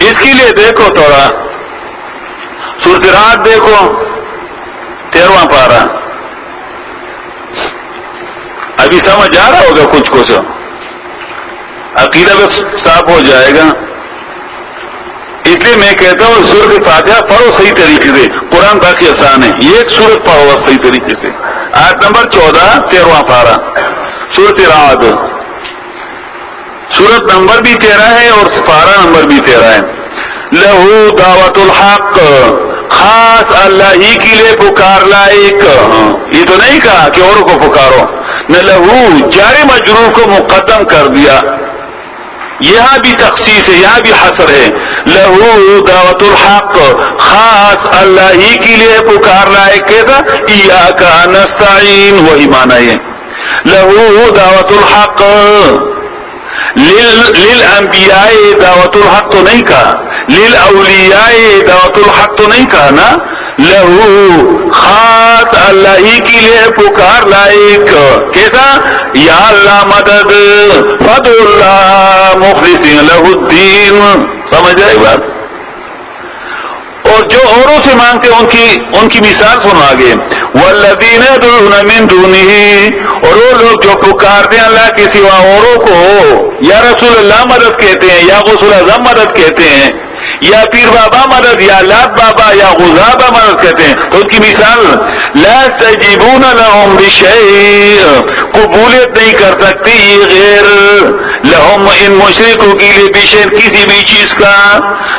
اس کے لیے دیکھو تھوڑا سورۃ رعد دیکھو 13واں پارہ. ابھی سمجھ آ رہا ہوگا کچھ عقیدہ بھی صاف ہو جائے گا. اس لیے میں کہتا ہوں سورۃ فاتحہ پڑھو صحیح طریقے سے. قرآن باقی آسان ہے, یہ ایک سورت پڑھو صحیح طریقے سے. آیت نمبر 14 13واں پارہ سورۃ رعد. سورت نمبر بھی 13 ہے اور پارہ نمبر بھی 13 ہے. لہو دعوت الحق, خاص اللہ ہی کے لیے پکار لائق. یہ تو نہیں کہا کہ اوروں کو پکارو, نہ لہو جار مجرور کو مقدم کر دیا. یہاں بھی تخصیص ہے, یہاں بھی حصر ہے. لہو دعوت الحق, خاص اللہ ہی کے لیے پکار لائق. کیسا ایاک نستعین, وہی معنی ہے. لہو دعوت الحق, للانبیاء دعوت الحق تو نہیں کہا, للاولیاء دعوت الحق تو نہیں کہا نا. لہو خاص اللہ ہی کے لیے پکار لائق. کیسا یا اللہ مدد, فد اللہ مخلصین لہ الدین. سمجھ آئی بات. اور جو اوروں سے مانگتے ان کی مثال سنو آگے. والذین يدعون من دونه, اور وہ لوگ جو پکارتے ہیں اللہ کے سوا اوروں کو, یا رسول اللہ مدد کہتے ہیں, یا غوث الاعظم مدد کہتے ہیں, یا پیر بابا مدد, یا لات بابا, یا غزابہ مدد کہتے ہیں. تو ان کی مثال لا يستجیبون لهم بشیء, قبولیت نہیں کر سکتی غیر لهم ان مشرکوں کے لیے بشیء کسی بھی چیز کا.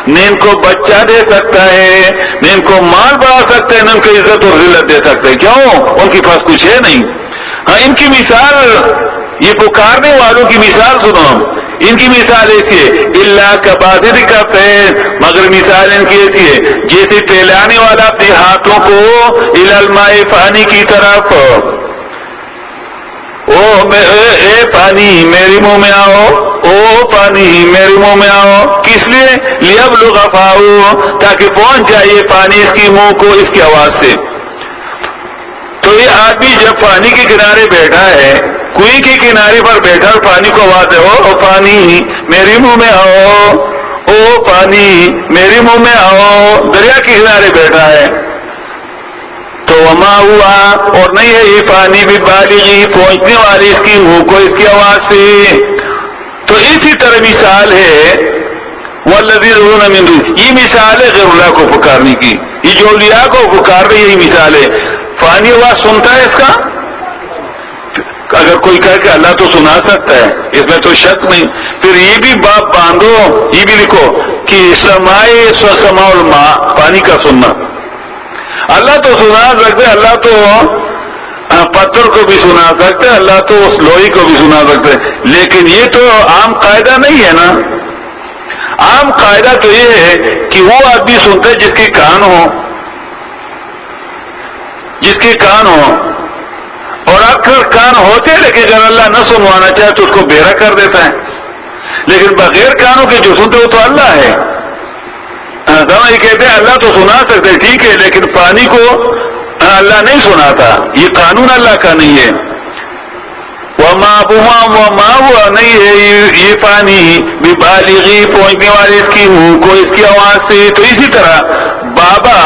نہ ان کو بچہ دے سکتا ہے, نہ ان کو مال بڑھا سکتا ہے, نہ ان کو عزت اور ذلت دے سکتا ہے. کیوں؟ ان کے پاس کچھ ہے نہیں. ہاں ان کی مثال, یہ پکارنے والوں کی مثال سنو. ان کی مثال ایسی ہے اللہ کباسط کفین, مگر مثال ان کی ایسی ہے جیسے پھیلانے والا اپنے ہاتھوں کو الی الماء پانی کی طرف. اے پانی میرے منہ میں آؤ, او پانی میرے منہ میں آؤ. کس لیے؟ لیبلغ فاہو, تاکہ پہنچ جائے یہ پانی اس کے منہ کو اس کی آواز سے. تو یہ آدمی جب پانی کے کنارے بیٹھا ہے, کنویں کے کنارے پر بیٹھا, پانی کو آواز ہے او پانی میرے منہ میں آؤ, او پانی میرے منہ میں آؤ. دریا کے کنارے بیٹھا ہے. تو وما ہوا, اور نہیں ہے یہ پانی بھی بالغی, پہنچنے والی اس کی منہ کو اس کی آواز سے. تو اسی طرح مثال ہے والذین يدعون من دونه, یہ مثال ہے غیر اللہ کو پکارنے کی. یہ جو اولیاء کو پکار رہے, یہی مثال ہے. فانی آواز سنتا ہے اس کا. اگر کوئی کہے کہ اللہ تو سنا سکتا ہے, اس میں تو شک نہیں. پھر یہ بھی باپ باندھو, یہ بھی لکھو کہ سمائے سماع الماء, پانی کا سننا. اللہ تو سنا سکتے, اللہ تو پتھر کو بھی سنا سکتے, اللہ تو اس لوہی کو بھی سنا سکتے. لیکن یہ تو عام قاعدہ نہیں ہے نا. عام قاعدہ تو یہ ہے کہ وہ آدمی سنتا ہے جس کے کان ہو, جس کے کان ہو. اور اکثر کان ہوتے لیکن اگر اللہ نہ سنوانا چاہے تو اس کو بہرا کر دیتا ہے. لیکن بغیر کانوں کے جو سنتے وہ تو اللہ ہے. یہ کہتے ہیں اللہ تو سنا سکتے, ٹھیک ہے, لیکن پانی کو اللہ نہیں سناتا. یہ قانون اللہ کا نہیں ہے. وما ہوا نہیں ہے یہ پانی بالغی, پہنچنے والی اس کی منہ کو اس کی آواز سے. تو اسی طرح بابا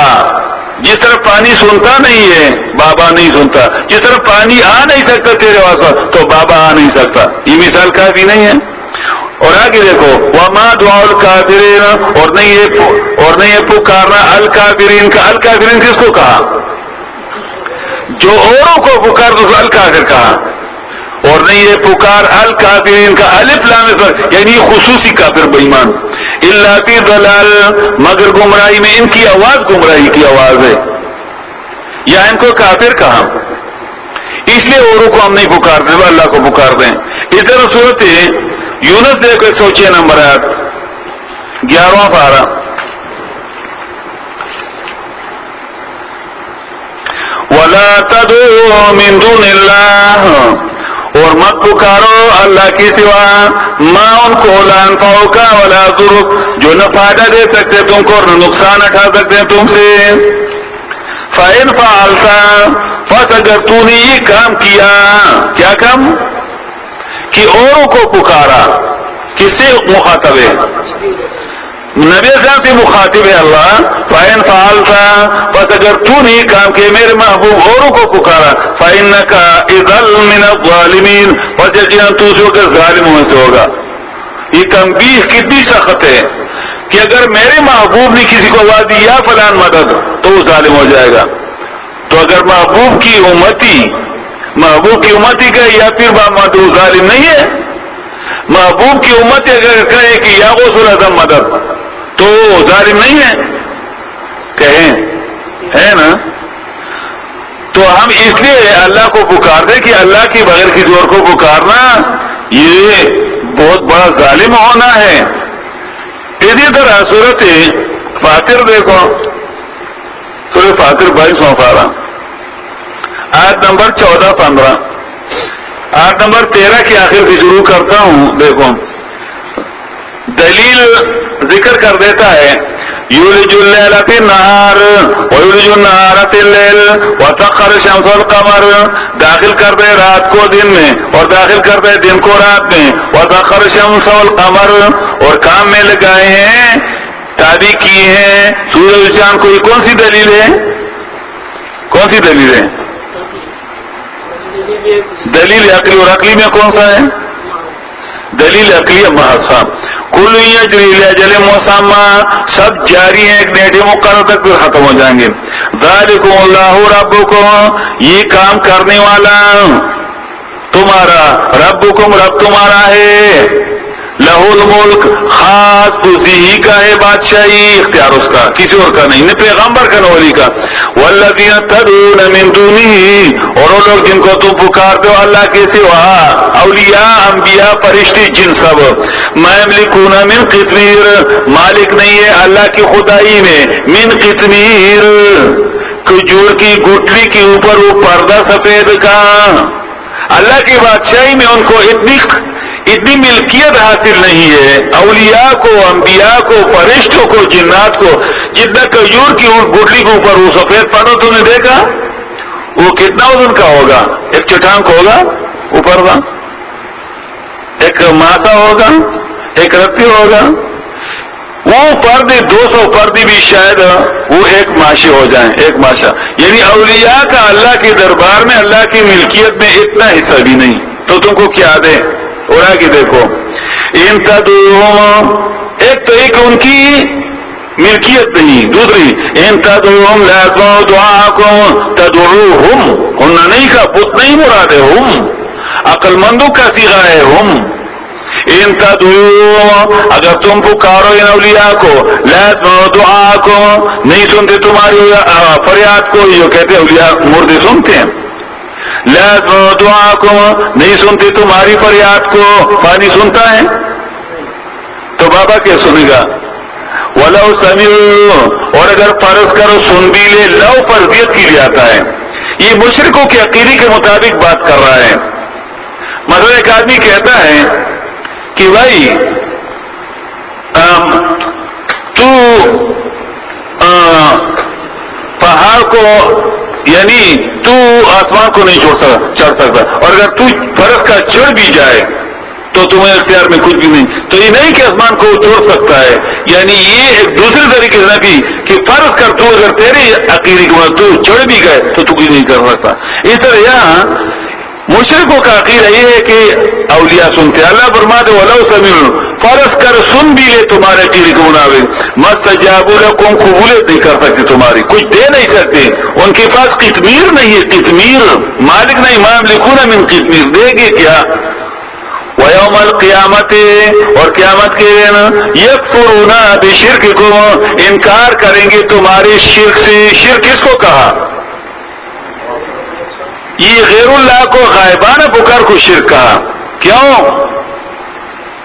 جس طرح پانی سنتا نہیں ہے, بابا نہیں سنتا. جس طرح پانی آ نہیں سکتا تیرے واسطے, تو بابا آ نہیں سکتا. یہ مثال کافی نہیں ہے. اور آگے دیکھو وما دعاء الکافرین, اور نہیں ہے پکارنا الکافرین کا. الکافرین کس کو کہا؟ جو اوروں کو پکار تو الکافر کہا. اور نہیں ہے پکار الکافرین کا الف لام پر, یعنی خصوصی کافر بے ایمان. الا فی ضلال, مگر گمراہی میں. ان کی آواز گمراہی کی آواز ہے, یا ان کو کافر کہا. اس لیے اوروں کو ہم نہیں پکارتے, وہ اللہ کو پکارتے ہیں. اس طرح صورت یونس دیکھو 106 نمبر آیت 11واں پارہ. ولا تدعوا من دون اللہ, اور مت پکارو اللہ کے سوا ما ان کو لا ينفعک ولا يضرک, جو نہ فائدہ دے سکتے تم کو اور نقصان اٹھا سکتے ہیں تم سے. فَإِنْ فَعَلْتَ, پس اگر تو نے یہ کام کیا, کیا کام کہ اوروں کو پکارا, کس سے مخاطب ہے؟ نبی صاحب سے مخاطب ہے اللہ. فَإِنْ فَعَلْتَ بس اگر تو نہیں کام کہ میرے محبوب اوروں کو پکارا فَإِنَّكَ إِذًا مِنَ الظَّالِمِينَ بس یقیناً تو جو کہ ظالموں سے ہوگا. یہ تنبیہ کتنی سخت ہے کہ اگر میرے محبوب نے کسی کو آواز دی یا فلان مدد تو وہ ظالم ہو جائے گا. تو اگر محبوب کی امتی کا یا پھر محمد ظالم نہیں ہے. محبوب کی امتی اگر کہے کہ یا غوث العظم مدد تو ظالم نہیں ہے. کہیں ہے نا. تو ہم اس لیے اللہ کو پکارتے کہ اللہ کے بغیر کسی اور کو پکارنا یہ بہت بڑا ظالم ہونا ہے. اسی طرح سورت فاطر دیکھو, سورت فاطر 22واں پارہ آیت نمبر 14-15. آیت نمبر 13 کے آخر سے شروع کرتا ہوں. دیکھو دلیل ذکر کر دیتا ہے. یولج اللیل فی النہار ویولج النہار فی اللیل وسخر الشمس والقمر داخل کر دے رات کو دن میں اور داخل کر دے دن کو رات میں. وسخر الشمس والقمر اور کام میں لگائے ہیں تابع کیے ہیں سورج چاند کو. یہ کون سی دلیل ہے؟ کون سی دلیل ہے؟ دلیل عقلی. اور عقلی میں کون سا ہے؟ دلیل عقلی محض. کل یجری لاجل مسمى سب جاری ہے ایک ڈیٹ مقرر تک پھر ختم ہو جائیں گے. ذالکم اللہ ربکم یہ کام کرنے والا تمہارا ربکم رب تمہارا ہے. لہ الملک خاص اسی ہی کا ہے بادشاہی اختیار اس کا کسی اور کا نہیں. پیغمبر کا نولی کا. والذین تدعون من دونہ اور وہ لوگ جن کو تم پکارتے ہو اللہ کے سوا اولیاء انبیاء فرشتے جن سب ما یملکون من قطمیر مالک نہیں ہے اللہ کی خدائی میں من قطمیر کھجور کی گٹلی کے اوپر وہ پردہ سفید کا. اللہ کی بادشاہی میں ان کو اتنی ملکیت حاصل نہیں ہے اولیاء کو انبیاء کو فرشتوں کو جنات کو جتنا کھجور کی گٹلی کے اوپر وہ سفید پردہ تم نے دیکھا. وہ کتنا وزن کا ہوگا؟ ایک چٹان کو ہوگا اوپر کا, ایک ماسا ہوگا, ایک رتی ہوگا. وہ پردے 200 پردے بھی شاید وہ ایک ماشی ہو جائیں. ایک ماشا یعنی اولیاء کا اللہ کے دربار میں اللہ کی ملکیت میں اتنا حصہ بھی نہیں. تو تم کو کیا دے اور آگے دیکھو ان تدعوہم ایک تو ایک ان کی ملکیت نہیں. دوسری ان تدعوہم لا يسمعوا دعاءکم تدعوہم انہوں نہیں کہا بت نہیں مراد ہے. ہم عقل مندوں کا صیغہ ہے. ہم ان تدعوہم اگر تم پکارو ان اولیاء کو لا يسمعوا دعاءکم نہیں سنتے تمہاری فریاد کو. یہ کہتے اولیاء مردے سنتے ہیں. لا يسمعوا دعاءکم نہیں سنتے تمہاری فریاد کو. پانی سنتا ہے تو بابا کیا سنے گا؟ ولو سمعوا اور اگر فرض کرو سن بھی لے. لو فرضیت کے لیے آتا ہے. یہ مشرکوں کے عقیدے کے مطابق بات کر رہا ہے. مثلا ایک آدمی کہتا ہے کہ بھائی تو پہاڑ کو یعنی تو آسمان کو نہیں چڑھ سکتا اور اگر تو فرض کا چڑھ بھی جائے تو تمہیں اختیار میں کچھ بھی نہیں. تو یہ نہیں کہ آسمان کو چھوڑ سکتا ہے. یعنی یہ ایک دوسرے طریقے سے نبی کہ فرض کر تو اگر تیرے عقیدے کے بعد تو چڑھ بھی گئے تو تو کچھ نہیں کر سکتا. اس طرح یہاں مشرکوں کا عقیدہ یہ ہے کہ اولیاء سنتے. اللہ فرماتے ولو سمعوا فرض کر سن بھی لے تمہارے عقیدے کے منافق مستجابوا لکم قبولیت نہیں کر سکتے تمہاری کچھ دے نہیں سکتے. ان کے پاس قطمیر نہیں ہے. قطمیر مالک نہیں. ما یملکون من قطمیر دے گے کیا؟ وَيَوْمَ الْقِيَامَةِ اور قیامت کے دن یکفرون بشرککم انکار کریں گے تمہارے شرک سے. شرک کس کو کہا؟ یہ غیر اللہ کو غائبانہ پکار کو شرک کہا. کیوں؟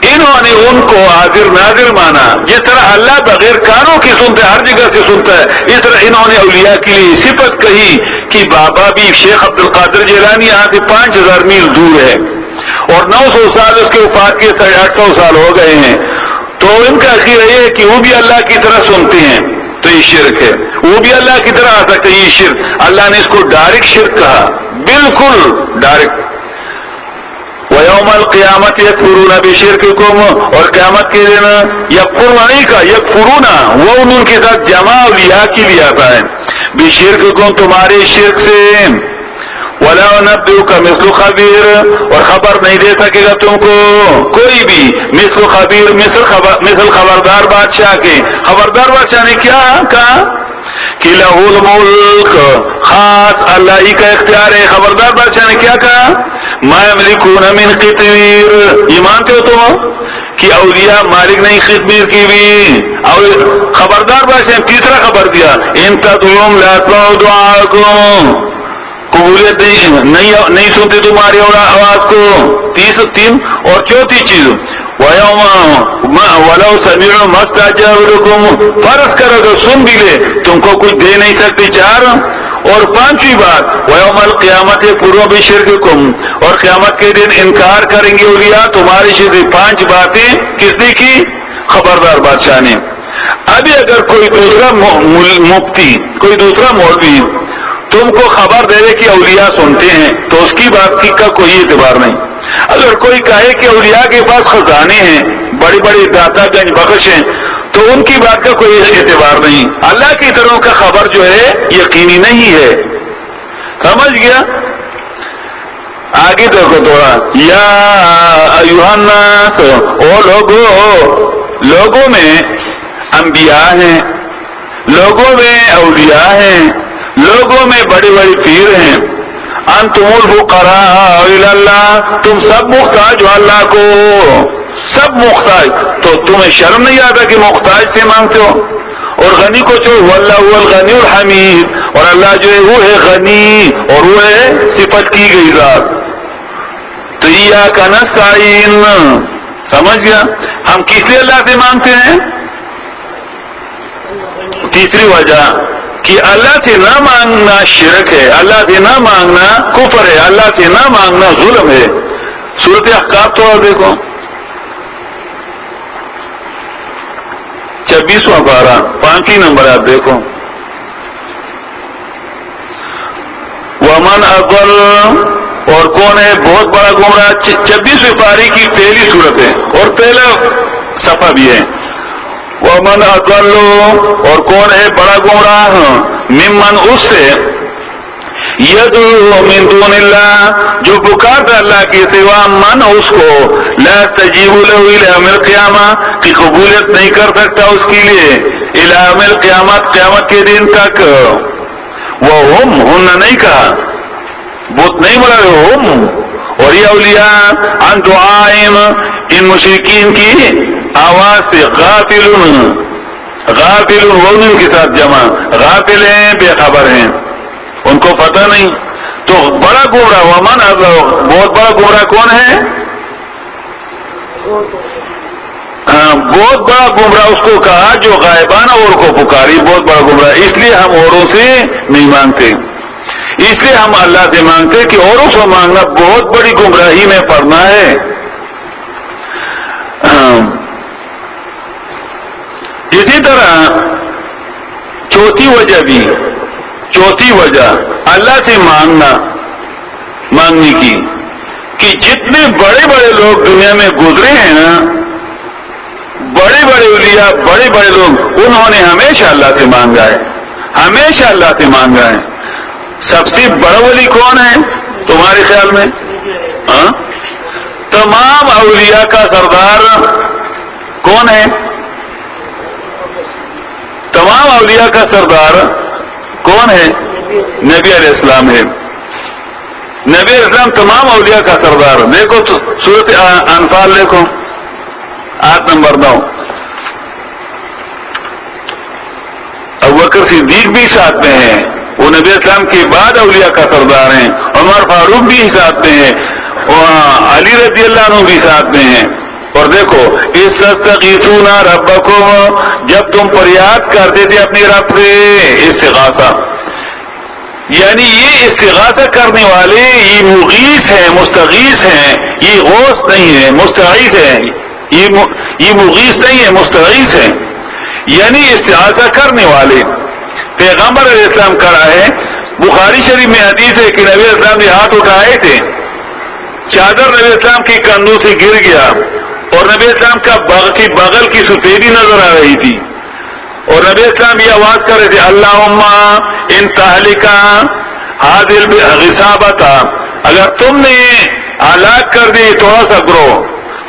انہوں نے ان کو حاضر ناظر مانا. جس طرح اللہ بغیر کانوں کی سنتا ہے ہر جگہ سے سنتا ہے اس طرح انہوں نے اولیاء کے لیے صفت کہی کہ بابا بھی شیخ عبد القادر جیلانی یہاں سے 5000 میل دور ہے اور 900 سال اس کے وفات کے 800 سال ہو گئے ہیں. تو ان کا عقیدہ یہ ہے کہ وہ بھی اللہ کی طرح سنتے ہیں تو یہ شرک ہے. وہ بھی اللہ کی طرح آ سکتے یہ شرک. اللہ نے اس کو ڈائریکٹ شرک کہا بالکل ڈائریکٹ. وَيَوْمَ الْقِيَامَةِ يَكْفُرُونَ بِشِرْكِكُمْ، اور قیامت کے دن یکفرون نہیں کا یکفرون، وہ ان کے ساتھ جمع اولیاء کے لیے آتا ہے، بشرککم تمہارے شرک سے، وَلَا يُنَبِّئُكَ مِثْلُ خَبِيرٍ، اور خبر نہیں دے سکے گا تم کو کوئی بھی، مثل خبیر مثل خبردار بادشاہ کے۔ خبردار بادشاہ نے کیا کہا کہ لَهُ الْمُلْكُ، خاص اللہ ہی کا اختیار ہے۔ خبردار بادشاہ نے کیا کہا؟ مَا يَمْلِكُونَ مِنْ قِطْمِيرٍ، یہ مانتے ہو تم کہ اولیاء مالک نہیں قطمیر کی بھی؟ اور خبردار بادشاہ نے تیسرا خبر دیا، إِن تَدْعُوهُمْ لَا يَسْمَعُوا دُعَاءَكُمْ، قبولیت نہیں سنتے تمہاری آواز کو۔ تین اور چوتھی چیز وَلَوْ سَمِعُوا مَا اسْتَجَابُوا لَكُمْ، فرض کر اگر سن بھی لے تم کو کچھ دے نہیں سکتے۔ چار اور پانچویں بات وَيَوْمَ الْقِيَامَةِ يَكْفُرُونَ بِشِرْكِكُمْ، اور قیامت کے دن انکار کریں گے اولیاء تمہاری شرک۔ پانچ باتیں کس نے کی؟ خبردار بادشاہ نے۔ ابھی اگر کوئی دوسرا مفتی کوئی دوسرا مولوی تم کو خبر دے دے کہ اولیاء سنتے ہیں تو اس کی بات کا کوئی اعتبار نہیں۔ اگر کوئی کہے کہ اولیاء کے پاس خزانے ہیں، بڑی بڑی داتا گنج بخش ہیں، تو ان کی بات کا کوئی اعتبار نہیں۔ اللہ کی طرف کا خبر جو ہے یقینی نہیں ہے، سمجھ گیا؟ آگے دیکھو تھوڑا، یا ایھا الناس، او لوگوں میں انبیاء ہیں، لوگوں میں اولیاء ہیں، لوگوں میں بڑے بڑے پیر ہیں، انتم الفقراء الی اللہ، تم سب محتاج ہو اللہ کو، سب محتاج، تو تمہیں شرم نہیں آتا کہ محتاج سے مانگتے ہو؟ اور غنی کو چھوڑ، واللہ هو الغنی الحمید، اور اللہ جو ہے وہ ہے غنی اور وہ ہے صفت کی گئی ذات۔ تو ایاک نستعین، سمجھ گیا؟ ہم کس لیے اللہ سے مانگتے ہیں؟ تیسری وجہ کہ اللہ سے نہ مانگنا شرک ہے، اللہ سے نہ مانگنا کفر ہے، اللہ سے نہ مانگنا ظلم ہے۔ سورۃ احقاف تو دیکھو 26واں پارہ 5 نمبر آپ دیکھو، ومن اضل، اور کون ہے بہت بڑا گمراہ؟ 26ویں پاری کی پہلی صورت ہے اور پہلا صفحہ بھی ہے۔ ومن اضل، اور کون ہے بڑا گمراہ؟ ممن، اس سے، یدعو من دون اللہ، جو پکارتا اللہ کے سوا، من اس کو، لا تجیب له الى یوم القیامہ، کہ قبولیت نہیں کر سکتا اس کے لیے، الى یوم القیامت، قیامت کے دن تک۔ وہم، ہن نہیں کہا، بہت نہیں بولا ہم، اور یہ اولیاء عن دعائم، ان مشرکین کی آواز سے، غافلون، غافلون وہ ان کے ساتھ جمع، غافل ہیں، بے خبر ہیں، ان کو پتہ نہیں۔ تو بڑا گمراہ، ومن اضل، بہت بڑا گمراہ کون ہے؟ بہت بڑا گمراہ اس کو کہا جو غائبانہ اور کو پکاری، بہت بڑا گمراہ۔ اس لیے ہم اوروں سے نہیں مانگتے، اس لیے ہم اللہ سے مانگتے کہ اوروں سے مانگنا بہت بڑی گمراہی میں پڑنا ہے۔ اسی طرح چوتھی وجہ اللہ سے مانگنے کی، کہ جتنے بڑے بڑے لوگ دنیا میں گزرے ہیں نا، بڑے بڑے اولیاء، بڑے بڑے لوگ، انہوں نے ہمیشہ اللہ سے مانگا ہے، ہمیشہ اللہ سے مانگا ہے۔ سب سے بڑا ولی کون ہے تمہارے خیال میں؟ تمام اولیاء کا سردار کون ہے؟ تمام اولیاء کا سردار کون ہے؟ نبی علیہ السلام ہے۔ نبی علیہ السلام تمام اولیاء کا سردار۔ دیکھو تو سورۃ انفال دیکھو، 8 نمبر 9، ابوبکر صدیق بھی ساتھ میں ہیں، وہ نبی اسلام کے بعد اولیاء کا سردار ہیں، عمر فاروق بھی ساتھ میں ہیں، علی رضی اللہ عنہ بھی ساتھ میں ہیں۔ اور دیکھو، استغیثون ربکم، جب تم فریاد کرتے تھے اپنے رب سے، استغاثہ، یعنی یہ استغاثہ کرنے والے یہ مغیث ہیں، مستغیث ہیں، یہ غوث نہیں ہے، مستغیث ہے، یہ مغیث نہیں ہے، مستغیث ہے، یعنی استغاثہ کرنے والے۔ پیغمبر علیہ السلام کرا ہے، بخاری شریف میں حدیث ہے کہ نبی علیہ السلام نے ہاتھ اٹھائے تھے چادر نبی اسلام کی کندھوں سے گر گیا اور نبی اسلام کا بغل کی سفیدی نظر آ رہی تھی اور نبی اسلام یہ آواز کر رہے تھے اللہم ان تہلکا حاضر غصابت، اگر تم نے ہلاک کر دی تھوڑا سا گروہ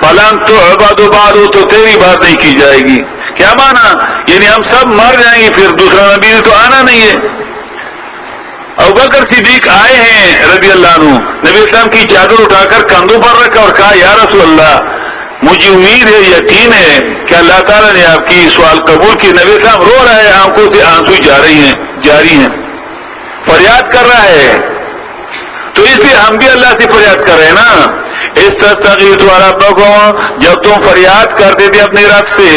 فلن تعبد بعد، تو تیری بات نہیں کی جائے گی. کیا مانا؟ یعنی ہم سب مر جائیں گے پھر دوسرا نبی نے تو آنا نہیں ہے. ابوبکر صدیق آئے ہیں رضی اللہ عنہ، نبی اسلام کی چادر اٹھا کر کندھوں پر رکھا اور کہا یا رسول اللہ مجھے امید ہے، یقین ہے کہ اللہ تعالیٰ نے آپ کی سوال قبول کی. نبی اسلام رو رہا ہے، آنکھوں سے آنسو جاری ہیں، فریاد کر رہا ہے. تو اس لیے ہم بھی اللہ سے فریاد کر رہے ہیں نا. استغیثوا ربکم، جب تم فریاد کرتے تھے اپنے رب سے،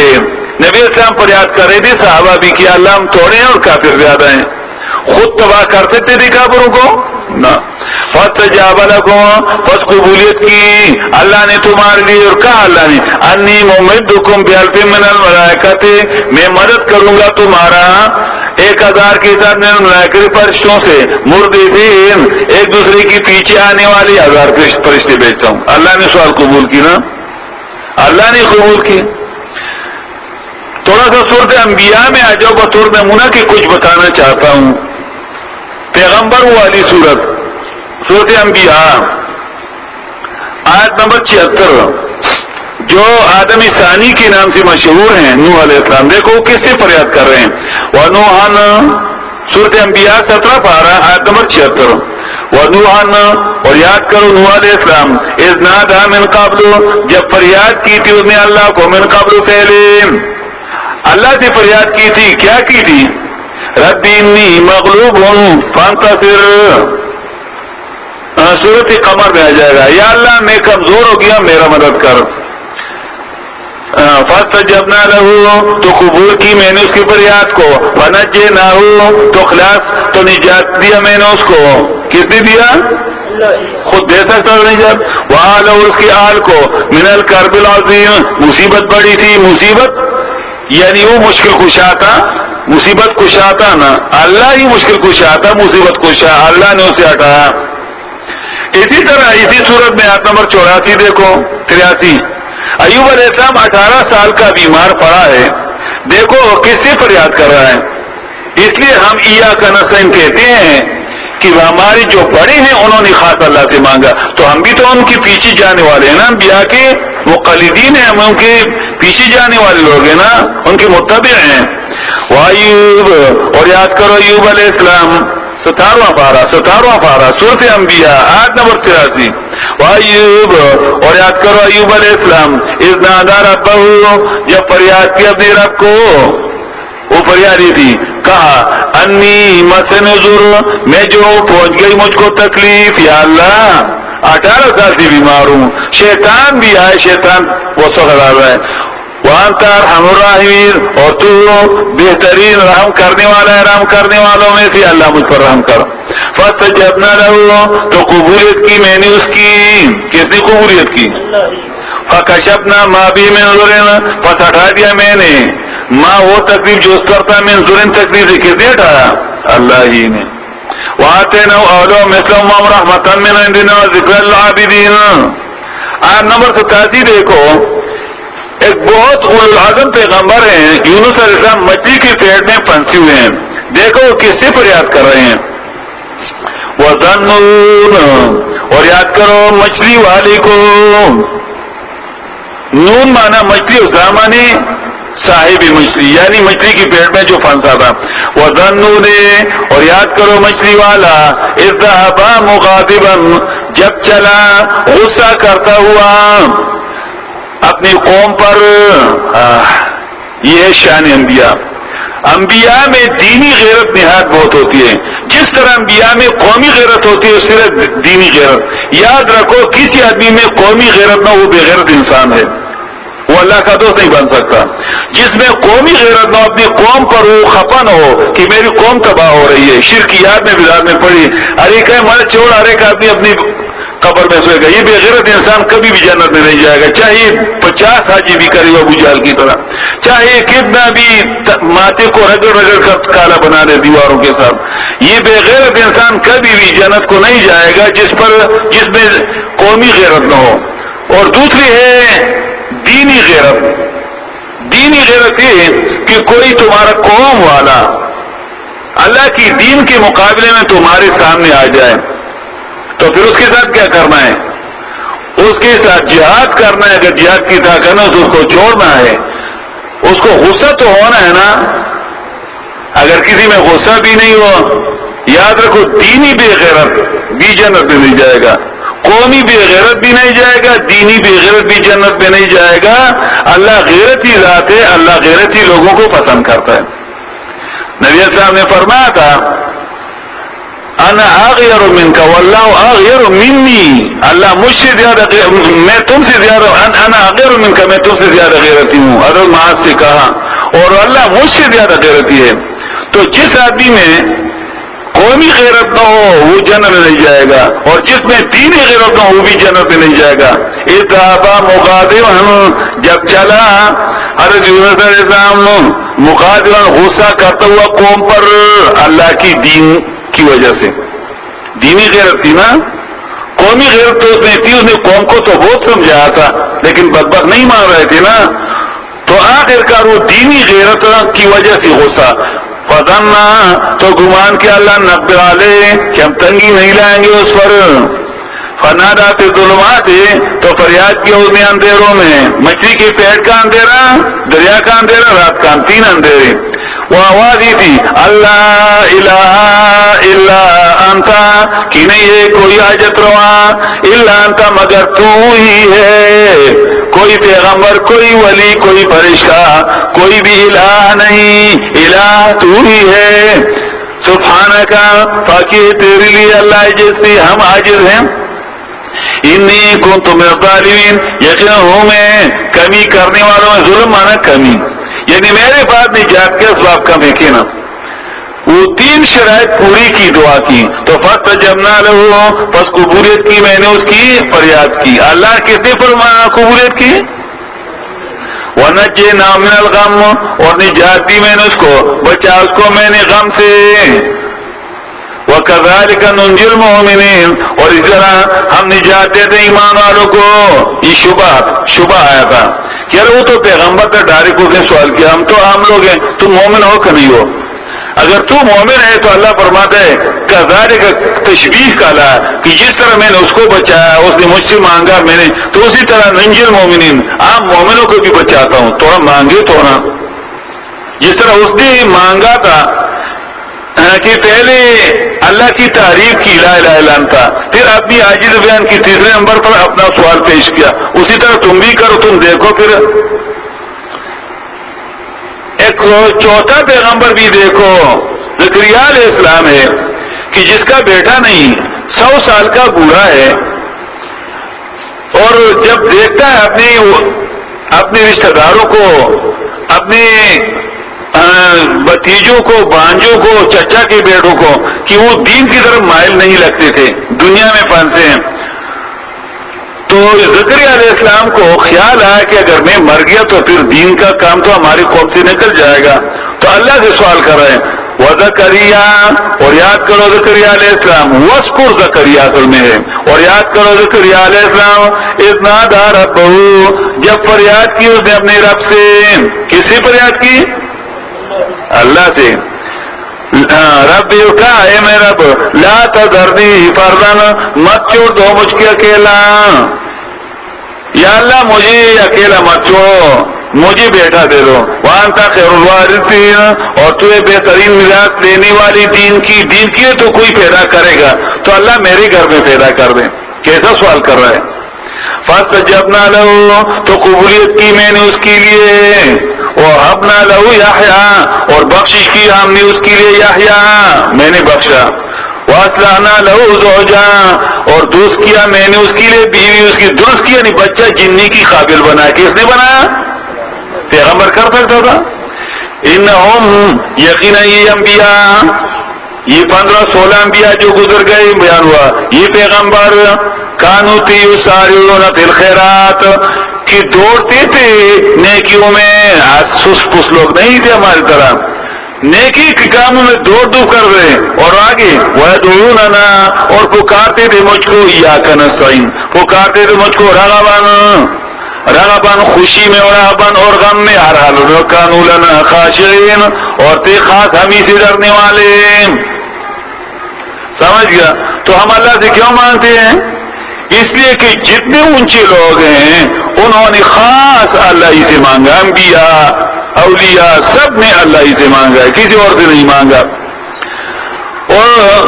نبی اسلام فریاد کر رہے تھے، صحابہ بھی کیا اللہ ہم تھوڑے ہیں اور کافر زیادہ ہیں. خود تباہ کر سکتے تھے کافروں کو نہ. فاستجاب لکم، پس قبولیت کی اللہ نے تمہارے لیے اور کہا اللہ نے انی ممدکم بألف من الملائکۃ، میں مدد کروں گا تمہارا 1000 کے ساتھ من الملائکۃ فرشتوں سے، مردفین ایک دوسرے کے پیچھے آنے والی 1000 فرشتے بھیجتا ہوں. اللہ نے سوال قبول کی نا، اللہ نے قبول کی. تھوڑا سا سورۃ انبیاء میں آ جاؤ بطور نمونہ کہ کچھ بتانا چاہتا ہوں. پیغمبر والی سورۃ انبیاء آیت نمبر 76 جو آدم ثانی کے نام سے مشہور ہیں، نوح علیہ السلام. دیکھو کس سے فریاد کر رہے ہیں. وَنُوحًا، سورۃ انبیاء 17 پارہ آیت نمبر 76. وَنُوحًا، اور یاد کرو نوح علیہ السلام، اذ نادى من قبل، جب فریاد کی تھی اس نے اللہ کو، من قبل پہلے اللہ سے فریاد کی تھی. کیا کی تھی؟ رب انی مغلوب ہوں فانتصر، سورۃ قمر میں آ جائے گا، یا اللہ میں کمزور ہو گیا میرا مدد کر. فاستجبنا له، تو قبول کی میں نے اس کی فریاد کو. فنجیناہ، تو خلاص تو نجات دیا میں نے اس کو. کس نے دیا؟ خود دے سکتا ہے نجات. وآلہ، اس کے آل کو، من الکرب العظیم، مصیبت بڑی تھی. مصیبت یعنی وہ مشکل کشا تھا، مصیبت کشا تھا نا، اللہ ہی مشکل کشا تھا، مصیبت کشا اللہ نے اسے ہٹایا. اسی طرح اسی صورت میں آیت نمبر 84 دیکھو 83. ایوب علیہ السلام 18 سال کا بیمار پڑا ہے. دیکھو کس سے فریاد کر رہا ہے. اس لیے ہم ایاک نستعین کہتے ہیں کہ ہمارے جو بڑے ہیں انہوں نے خاص اللہ سے مانگا، تو ہم بھی تو ان کے پیچھے جانے والے ہیں نا. انبیاء کے مقلدین ہیں، ہم ان کے پیچھے جانے والے لوگ ہیں نا، ان کے متبع ہیں. وایوب، اور یاد کرو ایوب علیہ السلام 17واں پارہ سورۃ انبیاء آیت نمبر 83. وایوب، اور یاد کرو ایوب علیہ السلام اذ نادى ربہ، جب فریاد کی اپنے رب کو. وہ فریادی تھی، کہا انی مسنی ضر، میں جو پہنچ گئی مجھ کو تکلیف، یا اللہ 18 سال سے بیمار ہوں. شیطان بھی آئے، شیطان وہ سخت آ رہا ہے. وانت ارحم الراحمین، اور تو بہترین رحم کرنے والا ہے رحم کرنے والوں میں سے، اللہ مجھ پر رحم کر. فاستجبنا له، تو قبولیت کی میں نے اس کی. کس نے قبولیت کی؟ فکشفنا ما بی من ضر، پس ہٹا دیا میں نے ماں وہ تکلیف جو اس پر تھا، من ضر تکلیف سے. کس نے ہٹایا؟ اللہ ہی نے. وآتیناہ اہلہ مثلہم رحمۃ من عندنا وذکر للعابدین. آیت نمبر 87 دیکھو. ایک بہت اولو العزم پیغمبر ہیں، یونس علیہ السلام مچھلی کے پیٹ میں پھنسے ہوئے ہیں. دیکھو کس سے فریاد کر رہے ہیں. وَظَنُّونَ، اور یاد کرو مچھلی والے کو. نون مانا مچھلی، زامانے صاحب مچھلی، یعنی مچھلی کے پیٹ میں جو پھنسا تھا. وَظَنُّونَ، اور یاد کرو مچھلی والا، اذ ذهب مغاضبا، جب چلا غصہ کرتا ہوا اپنی قوم پر. یہ ہے شان انبیاء. انبیاء میں دینی غیرت نہایت بہت ہوتی ہے. جس طرح انبیاء میں قومی غیرت ہوتی ہے اس طرح دینی غیرت. یاد رکھو کسی آدمی میں قومی غیرت نہ، وہ بے غیرت انسان ہے، وہ اللہ کا دوست نہیں بن سکتا. جس میں قومی غیرت نہ، اپنی قوم پر وہ خفن ہو کہ میری قوم تباہ ہو رہی ہے. شرکیات میں بلاد میں پڑی، ارے کہ مرد چھوڑ، ارے کا آدمی اپنی قبر میں سوئے گا. یہ بے غیرت انسان کبھی بھی جنت میں نہیں جائے گا، چاہے 50 حاجی بھی کرے ابو جہل کی طرح، چاہے کتنا بھی ماتھے کو رگڑ رگڑ کر کالا بنا دے دیواروں کے ساتھ. یہ بے غیرت انسان کبھی بھی جنت کو نہیں جائے گا جس میں قومی غیرت نہ ہو، اور دوسری ہے دینی غیرت. دینی غیرت یہ کہ کوئی تمہارا قوم والا اللہ کی دین کے مقابلے میں تمہارے سامنے آ جائے تو پھر اس کے ساتھ کیا کرنا ہے؟ اس کے ساتھ جہاد کرنا ہے. اگر جہاد کی طرح کرنا ہے تو اس کو چھوڑنا ہے. اس کو غصہ تو ہونا ہے نا. اگر کسی میں غصہ بھی نہیں ہو، یاد رکھو دینی بے غیرت بھی جنت میں نہیں جائے گا، قومی بے غیرت بھی نہیں جائے گا، دینی بے غیرت بھی جنت میں نہیں جائے گا. اللہ غیرتی ذات ہے، اللہ غیرتی لوگوں کو پسند کرتا ہے. نبی صاحب نے فرمایا تھا انا اغیر منک واللہ اغیر منی، اللہ مجھ سے زیادہ، میں تم سے زیادہ، انا اغیر منک، میں تم سے زیادہ غیرتی ہوں. حضرت معاذ سے کہا اور اللہ مجھ سے زیادہ غیرتی ہے. تو جس آدمی میں قومی غیرت نہ ہو وہ جنت میں نہیں جائے گا، اور جس میں دینی غیرت نہ ہو وہ بھی جنت میں نہیں جائے گا. اذهبا مغاضبا، جب چلا حضرت یونس علیہ السلام مغاضبا غصہ کرتا ہوا قوم پر اللہ کی دین کی وجہ سے. دینی غیرت تھی نا، قومی غیرت تو اس میں تھی، اس نے قوم کو تو بہت سمجھایا تھا لیکن بدبخت نہیں مان رہے تھے نا. تو آخرکار وہ دینی غیرت کی وجہ سے غصہ. فظنّا، تو گمان کیا اللہ نقدر علیہ کہ ہم تنگی نہیں لائیں گے اس پر. فنادا فی الظلمات، تو فریاد کیا اس نے اندھیروں میں. مچھلی کے پیٹ کا اندھیرا، دریا کا اندھیرا، رات کا، 3 اندھیرے. وہ آواز ہی تھی اللہ الہ الا انت، کہ نہیں ہے کوئی حاجت روا الا انت، مگر تو ہی ہے. کوئی پیغمبر، کوئی ولی، کوئی فرشتہ، کوئی بھی الہ نہیں، الہ تو ہی ہے. سبحانک، پاکی تیرے لیے اللہ جس سے ہم عاجز ہیں. انی کنت من الظالمین، یقینا ہوں میں کمی کرنے والوں میں. ظلم مانا کمی، یعنی میرے بعد نجات کے اسباب کم ہے کہ نا. وہ 3 شرائط پوری کی دعا کی تو فاستجبنا لہ، پس قبولیت کی میں نے اس کی فریاد کی. اللہ کتنے پر قبولیت کی؟ ونجینا من الغم، اور نجات دی میں نے اس کو، بچا اس کو میں نے غم سے. وَكَذَلِكَ نُنْجِي الْمُؤْمِنِينَ، اور اس طرح ہم نجات دیتے ایمان والوں کو. یہ شبہ آیا تھا کہ وہ تو پیغمبر تھا، ڈائریکٹ اس نے سوال کیا ہم تو عام لوگ ہیں، تم مومن ہو کہ نہیں ہو؟ اگر تو مومن ہے تو اللہ فرماتا ہے كَذَلِكَ تشبیہ کالا، کہ جس طرح میں نے اس کو بچایا، اس نے مجھ سے مانگا میں نے، تو اسی طرح ننجی المؤمنین، عام مومنوں کو بھی بچاتا ہوں. تھوڑا مانگے تو نا، جس طرح اس نے مانگا تھا کہ پہلے اللہ کی تعریف کی لا الہ الا انت، پھر اپنی عاجز بیان کی، 3 نمبر پر اپنا سوال پیش کیا. اسی طرح تم بھی کرو. تم دیکھو پھر ایک 4تھا پیغمبر بھی دیکھو، زکریا علیہ السلام ہے کہ جس کا بیٹا نہیں، 100 سال کا بوڑھا ہے، اور جب دیکھتا ہے اپنے رشتہ داروں کو، اپنے بتیجوں کو، بانجوں کو، چچا کے بیٹوں کو، کہ وہ دین کی طرف مائل نہیں لگتے تھے، دنیا میں پھنسے ہیں. تو زکریا علیہ السلام کو خیال آیا کہ اگر میں مر گیا تو پھر دین کا کام تو ہماری قوم سے نکل جائے گا. تو اللہ سے سوال کر رہے ہیں وزکریا، اور یاد کرو زکریا علیہ السلام، وذکر زکریا اصل میں ہے، اور یاد کرو زکریا علیہ السلام اذ نادى ربہ، جب فریاد کی اس نے اپنے رب سے. کس سے فریاد کی؟ اللہ سے. رب کا ہے میں رب، لا تذرنی فردا، مت چھوڑ دو مجھ کے اکیلا. یا اللہ مجھے اکیلا مت چھوڑو، مجھے بیٹا دے دو. وانت خیر الوارثین، اور تو بہترین میراث لینے والی دین کی تو کوئی پیدا کرے گا تو اللہ میرے گھر میں پیدا کر دے. کیسا سوال کر رہا ہے؟ فاستجبنا لہ، تو قبولیت کی میں نے اس کے لیے. وَوَهَبْنَا لَهُ یحییٰ، اور بخشش کی ہم نے اس کے لیے یحییٰ، میں نے بخشا. وَأَصْلَحْنَا لَهُ زَوْجَهُ، اور درست کیا میں نے اس کے لیے بیوی اس کی. درست کیا یعنی بچہ جنی کی قابل بنایا. کس نے بنایا؟ پیغمبر کر سکتا تھا. انہم، یقینا یہ انبیاء، یہ 15-16 انبیاء جو گزر گئے بیان ہوا، یہ پیغمبر کانو تھی یسارعون فی الخیرات، کہ دوڑتے تھے نیکیوں میں. سست پس لوگ نہیں تھے ہماری طرح. نیکی کے کاموں میں دوڑ کر رہے اور آگے وَيَدْعُونَنَا اور پکارتے تھے مجھ کو اِيَّاكَ نَسْتَعِينُ پکارتے تھے مجھ کو رغباً خوشی میں اور رہباً اور غم میں ہر حال وَكَانُوا لَنَا خَاشِعِينَ اور تھے خاص ہم ہی سے ڈرنے والے. سمجھ گیا؟ تو ہم اللہ سے کیوں مانگتے ہیں؟ اس لیے کہ جتنے اونچے لوگ ہیں انہوں نے خاص اللہ ہی سے مانگا. انبیاء اولیاء سب نے اللہ ہی سے مانگا ہے, کسی اور سے نہیں مانگا. اور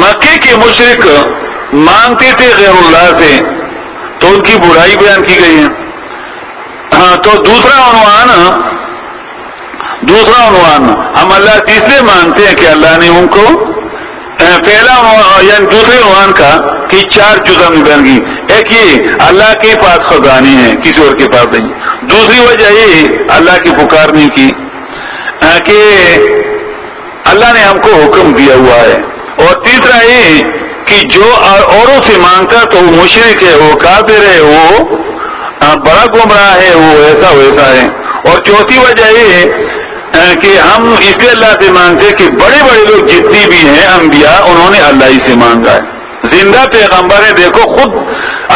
مکے کے مشرک مانگتے تھے غیر اللہ سے تو ان کی برائی بیان کی گئی ہے. ہاں تو دوسرا عنوان ہم اللہ سے اس لیے مانگتے ہیں کہ اللہ نے ان کو پہلا یعنی دوسرے عنوان کا کہ 4 جزء میں بن گئی. ایک یہ اللہ کے پاس خزانے ہیں کسی اور کے پاس نہیں. دوسری وجہ یہ اللہ کی پکارنے کی کہ اللہ نے ہم کو حکم دیا ہوا ہے. اور تیسرا یہ کہ جو اوروں سے مانگتا تو وہ مشرک ہے, وہ کافر ہے, وہ بڑا گمراہ ہے, وہ ایسا ویسا ہے. اور چوتھی وجہ یہ کہ ہم اس لیے اللہ سے مانگتے کہ بڑے بڑے لوگ جتنی بھی ہیں انبیاء انہوں نے اللہ ہی سے مانگا ہے. زندہ پیغمبر ہے, دیکھو خود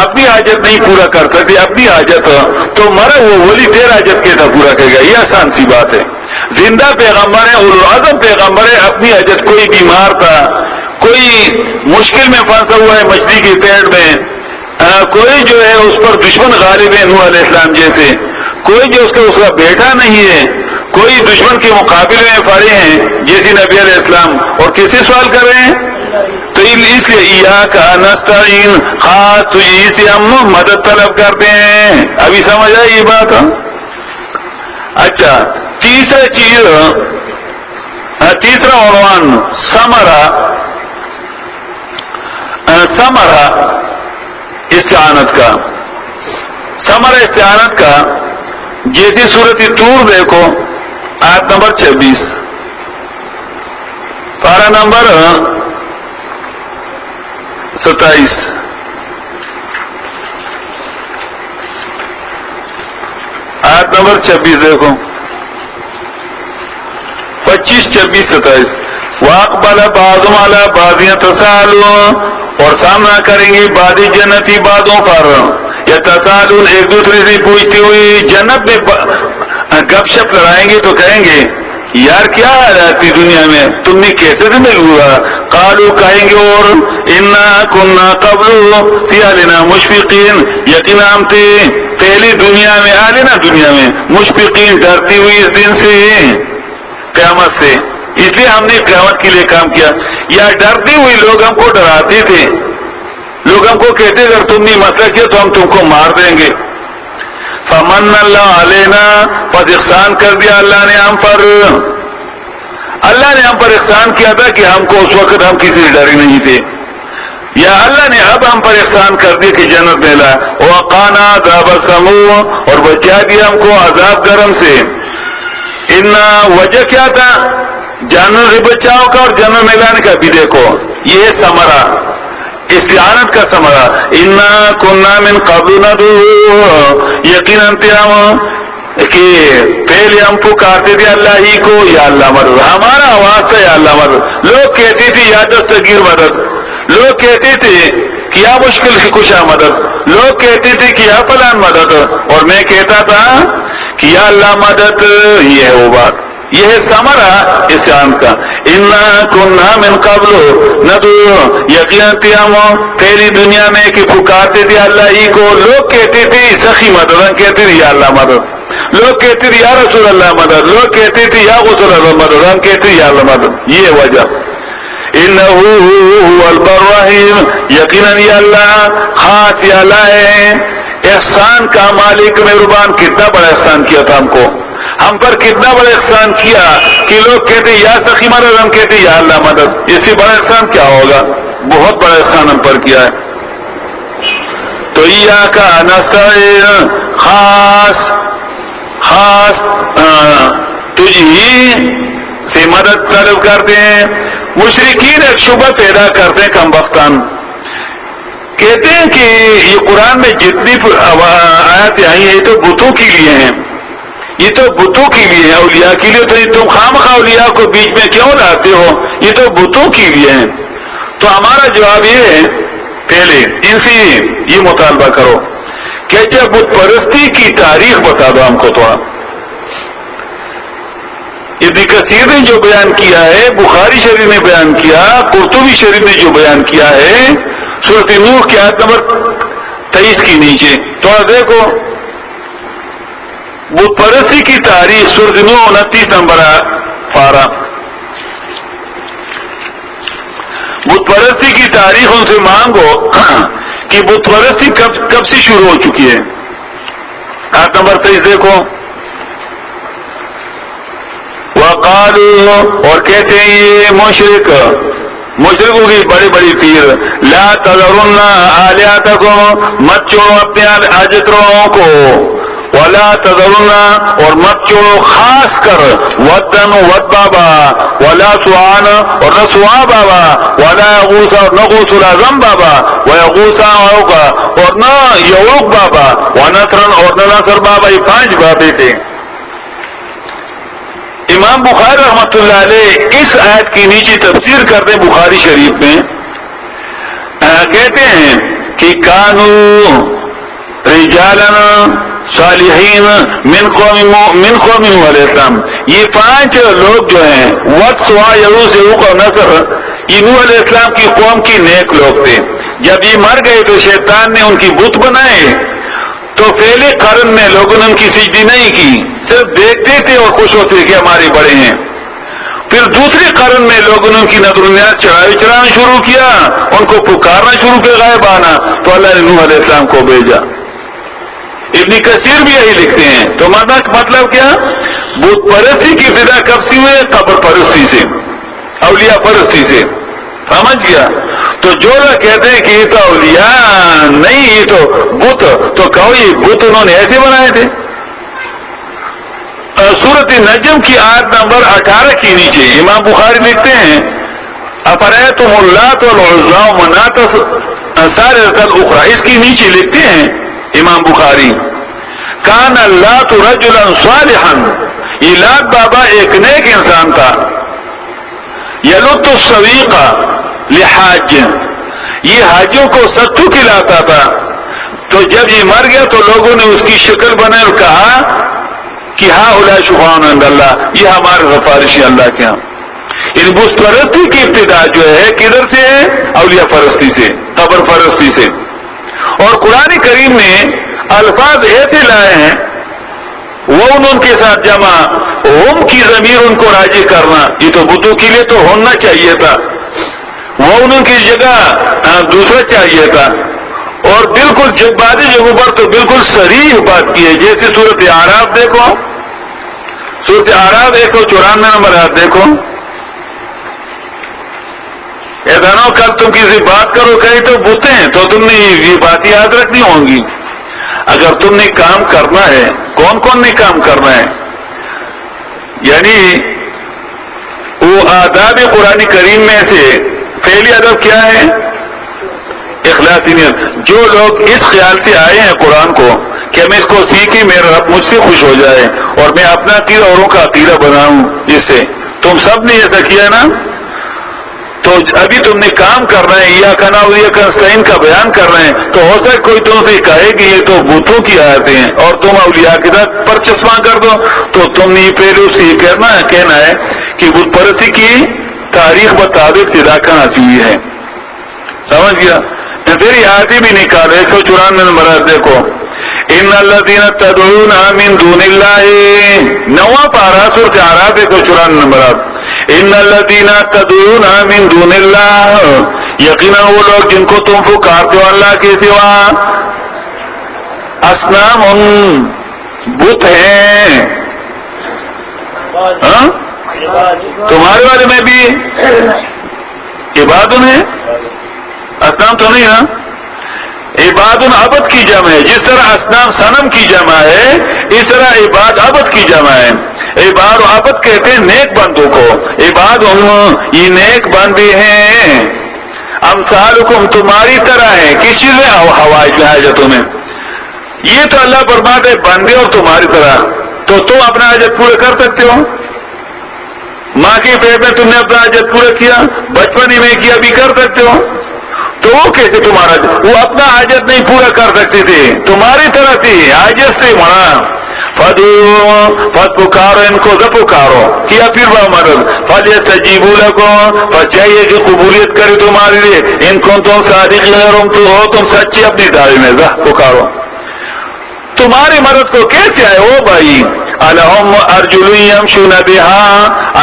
اپنی حاجت نہیں پورا کر سکتے, اپنی حاجت تو مرا وہ ولی تیرا حاجت کیسا پورا کرے گا, یہ آسان سی بات ہے. زندہ پیغمبر ہے, اولوالعزم پیغمبر ہے, اپنی حاجت کوئی بیمار تھا, کوئی مشکل میں پھنسا ہوا ہے مچھلی کے پیٹ میں, کوئی جو ہے اس پر دشمن غالب ہے نوح علیہ السلام جیسے, کوئی جو اس کا بیٹا نہیں ہے, کوئی دشمن کے مقابلے میں پڑے ہیں جیسے نبی علیہ السلام, اور کس سے سوال کر رہے ہیں؟ تو اس لیے اِيَّاكَ نَسْتَعِينُ خاص تجھی سے ہم مدد طلب کرتے ہیں. ابھی سمجھ آئی یہ بات؟ اچھا, تیسرا عنوان ثمرہ استعانت کا. ثمرہ استعانت کا جیسے سورۃ طور دیکھو آیت نمبر 26 پارہ نمبر 27. آیت نمبر 26 دیکھو 25, 26, 27. وَأَقْبَلَ بَعْضُهُمْ عَلَى بَعْضٍ يَتَسَاءَلُونَ اور سامنا کریں گے بعض جنتی بعضوں پر یتساءلون ایک دوسرے سے پوچھتے ہوئے. جنت میں گپ شپ لڑائیں گے تو کہیں گے یار کیا حالات تھی دنیا میں, تم نے کیسے زندگی ہوا؟ قالوا کہیں گے اور انا كنا قبل فی اہلنا مشفقین یقینا ہم تھے پہلی دنیا میں اہلنا دنیا میں مشفقین ڈرتی ہوئی اس دن سے قیامت سے. اس لیے ہم نے قیامت کے لیے کام کیا. یا ڈرتی ہوئی لوگ ہم کو ڈراتے تھے, لوگ ہم کو کہتے اگر تم نے مسئلہ کیا تو ہم تم کو مار دیں گے. فمن اللہ علینا پس احسان کر دیا اللہ نے ہم پر. اللہ نے ہم پر احسان کیا تھا کہ ہم کو اس وقت ہم کسی سے ڈرے نہیں تھے, یا اللہ نے اب ہم پر احسان کر دیا کہ جنت ملا. وقانا عذاب السموم اور بچا دیا ہم کو عذاب گرم سے. وجہ کیا تھا جنت سے بچاؤ کا اور جنت ملانے کا بھی دیکھو, یہ ثمرہ استعانت کا ثمرہ. انا كنا من قبل ندعوه یقیناً ہم کہ پہلے ہم پکارتے تھے اللہ ہی کو یا اللہ مدد, ہمارا آواز تھا یا اللہ مدد. لوگ کہتے تھے یا دستگیر مدد, لوگ کہتے تھے کہ یا مشکل کی کشا مدد, لوگ کہتے تھے کہ یا فلان مدد, اور میں کہتا تھا کہ یا اللہ مدد. یہ ہے وہ بات, یہ ہے ثمرہ استعانت کا. انا كنا من قبل ندعوه یقیناً ہم پہلی دنیا میں کہ پکارتے تھے اللہ ہی کو. لوگ کہتے تھے سخی مدد, ہم کہتے تھے یا اللہ مدد. لوگ کہتے تھے یا رسول اللہ مدد, لوگ کہتے تھے یا غسل اللہ مدد, ہم کہتے تھے یا اللہ مدد. یہ وجہ انہ هو البر الرحیم یقیناً یہ اللہ خاص یا اللہ ہے احسان کا مالک مہربان. کتنا بڑا احسان کیا تھا ہم پر کتنا بڑا احسان کیا کہ لوگ کہتے یا سخی مدد, ہم کہتے یا اللہ مدد. اس سے بڑا احسان کیا ہوگا؟ بہت بڑا احسان ہم پر کیا ہے. تو اِيَّاكَ نَسْتَعِينُ خاص تجھی سے مدد طلب کرتے ہیں. مشرکین ایک شبہ پیدا کرتے ہیں کم بختان, کہتے ہیں کہ یہ قرآن میں جتنی آیات آئی ہیں تو بتوں کے لیے ہیں, یہ تو بتوں کے لیے ہے، اولیاء کے لیے تو تم خامخواہ اولیاء کو بیچ میں کیوں لاتے ہو؟ یہ تو بتوں کے لیے ہیں۔ تو ہمارا جواب یہ ہے، پہلے ان سے یہ مطالبہ کرو کہ جب بت پرستی کی تاریخ بتا دو ہم کو تھوڑا۔ ابن کثیر نے جو بیان کیا ہے، بخاری شریف نے بیان کیا، قرطبی شریف نے جو بیان کیا ہے سورۃ نوح کی آیت نمبر 23 کے نیچے تھوڑا دیکھو، بت پرستی کی تاریخ سورۃ نوح 29 نمبر پارہ۔ بت پرستی کی تاریخ ان سے مانگو کہ بت پرستی کب سے شروع ہو چکی ہے۔ آیت نمبر 23 دیکھو، وقالوا اور کہتے ہیں یہ مشرکوں کی بڑی بڑی پیر، لا تذرن آلہتکم، مت چھوڑو اپنے عجتروں کو، ولا تذرن اور مت چھوڑو خاص کر ودن ود بابا، ولا سوان اور نہ سوا بابا، ولا یغوث اور نہ غوث العظم بابا، ویغوث اور نہ یعوق بابا، ونصرن اور نہ نصر بابا۔ یہ 5 بابے تھے۔ امام بخاری رحمۃ اللہ علیہ اس آیت کی نیچے تفسیر کرتے بخاری شریف میں کہتے ہیں کہ کانو رجالا صالحین من قوم علیہ السلام، یہ 5 لوگ جو ہیں ود سوا یغوث یعوق اور نصر، یہ نوح علیہ السلام کی قوم کے نیک لوگ تھے۔ جب یہ مر گئے تو شیطان نے ان کی بت بنائے، تو پہلے قرن میں لوگوں نے ان کی سجدی نہیں کی، صرف دیکھتے تھے اور خوش ہوتے کہ ہمارے بڑے ہیں۔ پھر دوسرے قرن میں لوگوں نے ان کی نظر و نیاز چڑھانا شروع کیا، ان کو پکارنا شروع کیا غائبانہ، تو اللہ نے نوح علیہ السلام کو بھیجا۔ ابن کثیر بھی یہی لکھتے ہیں۔ تو مطلب کیا، بت پرستی کی ابتدا کب سے ہوئے؟ قبر پرستی سے، اولیاء پرستی سے، سمجھ گیا؟ تو جو لوگ کہتے ہیں کہ یہ تو اولیاء نہیں، یہ تو بت، تو کہو یہ بت انہوں نے ایسے بنائے تھے۔ سورۃ نجم کی آیت نمبر 18 کے نیچے امام بخاری لکھتے ہیں، افرأیتم اللات والعزی ومناۃ الثالثۃ الاخری، اس کے نیچے لکھتے ہیں امام بخاری، کان اللات رجلا صالحا، یہ لات بابا ایک نیک انسان تھا، یلت السویق لحاج، یہ حاجیوں کو ستو کھلاتا تھا۔ تو جب یہ مر گیا تو لوگوں نے اس کی شکل بنائی اور کہا کہ ہاں اولا شفاعون عند اللہ، یہ ہمارے سفارش ہے اللہ کے ہاں۔ ان بت پرستی کی ابتدا جو ہے کدھر سے ہے؟ اولیاء پرستی سے، قبر پرستی سے۔ اور قرآن کریم نے الفاظ ایسے لائے ہیں، وہ ان کے ساتھ جمع، ہم کی ضمیر ان کو راجع کرنا، یہ تو بتوں کے لیے تو ہونا چاہیے تھا، وہ ان کی جگہ دوسرا چاہیے تھا۔ اور بالکل بعض جگہوں پر تو بالکل صریح بات کی ہے، جیسے سورۃ اعراف دیکھو، سورۃ اعراف 194 نمبر آیت دیکھو، ایدانو کل تم کسی بات کرو کہیں تو بتیں، تو تم نے یہ بات یاد رکھنی ہوں گی۔ اگر تم نے کام کرنا ہے، کون کون نے کام کرنا ہے؟ یعنی وہ آداب قرآن کریم میں سے پہلی ادب کیا ہے؟ اخلاصی نیت۔ جو لوگ اس خیال سے آئے ہیں قرآن کو کہ میں اس کو سیکھی، میرا رب مجھ سے خوش ہو جائے اور میں اپنا عقیدہ اوروں کا عقیدہ بناؤں، اس سے تم سب نے ایسا کیا نا، تو ابھی تم نے کام کرنا ہے، یا کنا یا کنستین کا بیان کر رہے ہیں، تو ہو سکے کوئی تم سے کہے کہ یہ تو بتوں کی آیتیں ہیں اور تم اولیاء کے ساتھ پر چشمہ کر دو، تو تم نے پہلے اس سے یہ کہنا ہے کہ بت پرستی کی تاریخ بتا دو ابتدا کہاں سے ہوئی ہے، سمجھ گیا؟ پھر یہ آیتیں بھی نکال 194 نمبر دیکھو، ان الذین تدعون من دون اللہ، 9واں پارہ سورۃ اعراف 194 نمبر، ان الذین تدعون من دون اللہ، یقینا وہ لوگ جن کو تم پکارتے ہو اللہ کے سوا، اصنام بت ہیں، تمہارے بارے میں بھی عباد ہیں، اصنام تو نہیں نا، عباد عبد کی جمع ہے، جس طرح اصنام صنم کی جمع ہے اس طرح عباد عبد کی جمع ہے۔ عباد و عبد کہتے ہیں نیک بندوں کو، عباد یہ نیک بندے ہیں، امثالکم تمہاری طرح ہے، کس چیز میں؟ حوائج حاجتوں میں، یہ تو اللہ فرماتے ہیں بندے اور تمہاری طرح، تو تم اپنا حاجت پورا کر سکتے ہو؟ ماں کے پیٹ میں تم نے اپنا حاجت پورا کیا، بچپن ہی میں کیا، بھی کر سکتے ہو؟ تو وہ کیسے تمہارا؟ وہ اپنا حاجت نہیں پورا کر سکتے تھے، تمہاری طرح تھی، حاجت سے مرا فد پکارو ان کو، جب پکارو کیا پھر وہ مدد فل یستجیبوا لکم، پس چاہیے کہ قبولیت کرے تمہارے لیے، ان کو تم صادقین تو ہو، تم سچے اپنی دعوے میں، جب پکارو تمہاری مدد کو کیسے آئے ہو بھائی؟ الہم ارجل یمشون بہا،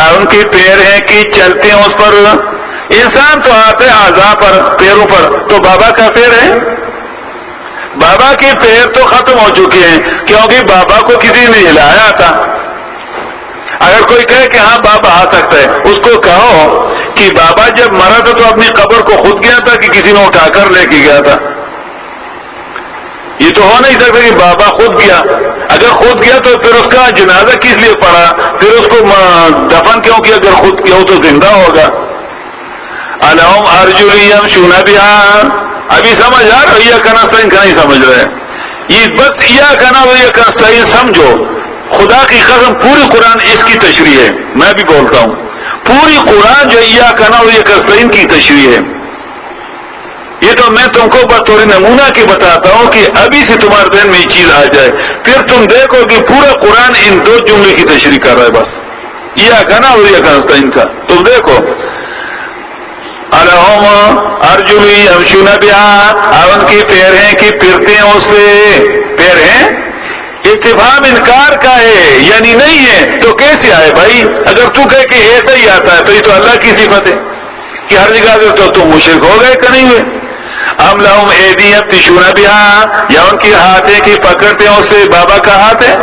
ان کے پیر ہیں کہ چلتے ہیں اس پر، انسان تو آتے اعضاء پر، پیروں پر، تو بابا کا پیر ہے؟ بابا کے پیر تو ختم ہو چکے ہیں، کیونکہ بابا کو کسی نے ہلایا تھا۔ اگر کوئی کہے کہ ہاں بابا آ سکتا ہے، اس کو کہو کہ بابا جب مرا تھا تو اپنی قبر کو خود گیا تھا کہ کسی نے اٹھا کر لے کے گیا تھا؟ یہ تو ہو نہیں سکتا کہ بابا خود گیا، اگر خود گیا تو پھر اس کا جنازہ کس لیے پڑا، پھر اس کو دفن کیوں کیا؟ اگر خود کیا ہو تو زندہ ہوگا۔ الہم ارجل یمشون بہا، ابھی سمجھ آ رہا ہے؟ یا کنستین کا نہیں سمجھ رہے؟ یہ بس یا کنا و یا کنستین سمجھو، خدا کی قسم پوری قرآن اس کی تشریح ہے، میں بھی بولتا ہوں پوری قرآن جو یا کنا و یا کنستین کی تشریح ہے۔ یہ تو میں تم کو بطور نمونہ کے بتاتا ہوں کہ ابھی سے تمہارے ذہن میں یہ چیز آ جائے، پھر تم دیکھو کہ پورا قرآن ان دو جملے کی تشریح کر رہا ہے، بس یا کنا و یا کنستین کا۔ تم دیکھو الہم ارجل یمشون بہا، ان کے پیر ہیں کہ پھرتے ہیں اس سے، پیر ہیں، استفہام انکار کا ہے، یعنی نہیں ہے تو کیسے آئے بھائی؟ اگر تو کہے کہ ایسا ہی آتا ہے تو یہ تو اللہ کی صفت ہے کہ ہر جگہ تو تم مشرک ہو گئے کہ نہیں ہوئے؟ ام لہم ایدی یبطشون بہا، یا ان کے ہاتھ ہے کہ پکڑتے ہیں اس سے، بابا کا ہاتھ ہے؟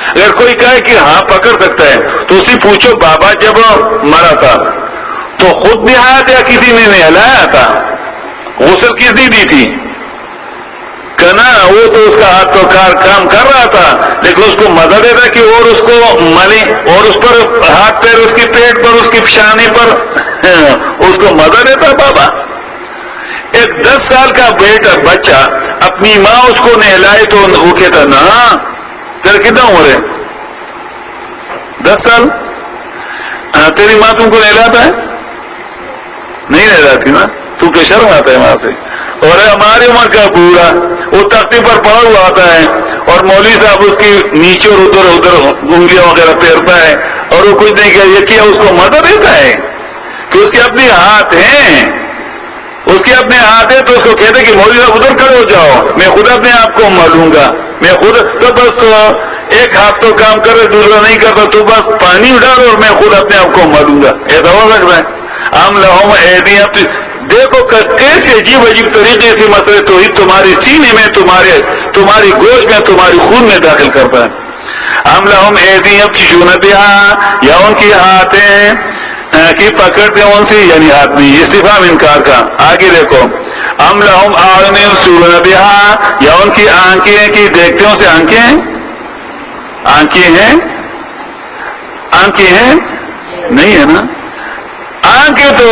اگر کوئی کہے کہ ہاں پکڑ سکتا ہے تو اسے پوچھو بابا جب مرا تھا تو خود بھی ہاتھ یا کسی نے نہلایا تھا؟ غسل کس نے دی تھی؟ کنا وہ تو اس کا ہاتھ تو کام کر رہا تھا، لیکن اس کو مزہ دیتا کہ اور اس کو ملے، اور اس پر ہاتھ پیر، اس کے پیٹ پر، اس کے پیشانی پر اس کو مزہ دیتا بابا۔ ایک 10 سال کا بچہ اپنی ماں اس کو نہلائے تو وہ کہتا نا تیرا کتنا عمر ہے؟ 10 سال؟ تیری ماں تم کو نہلاتا ہے؟ نہیں نہلاتی نا، تو کہ شرم آتا ہے وہاں سے۔ اور ہماری عمر کا بوڑھا وہ تختے پر پڑا ہوا آتا ہے اور مولوی صاحب اس کی نیچے اور ادھر انگلیاں وغیرہ پھیرتا ہے اور وہ کچھ نہیں کیا، یہ کیا اس کو مدد دیتا ہے کہ اس کے اپنے ہاتھ ہیں، اس کے اپنے ہاتھ ہیں، تو اس کو کہتے کہ مولوی صاحب ادھر کھڑے ہو جاؤ، میں خود اپنے آپ کو مالوں گا، میں خود تو بس ایک ہاتھ تو کام کر رہے دوسرا نہیں کرتا، تو بس پانی ڈال اور میں خود اپنے آپ کو مالوں گا، ایسا ہو سکتا ہے؟ ہم لہم ایدیاں، دیکھو کیسے عجیب عجیب طریقے سے مسئلے توحید تمہاری سینے میں، تمہاری گوشت میں، تمہاری خون میں داخل کرتا ہے۔ ہم لہم ایدیاں یبطشون بہا، یا ان کے ہاتھ ہیں کہ پکڑتے ہیں ان سے، یعنی ہاتھ نہیں، استفہام انکار کا۔ آگے دیکھو ہم لہم اعین یبصرون بہا، یا ان کی آنکھیں ہیں کہ دیکھتے ہیں اسے، آنکھیں ہیں، آنکھیں ہیں، آنکھیں ہیں نہیں ہے نا؟ آنکھیں تو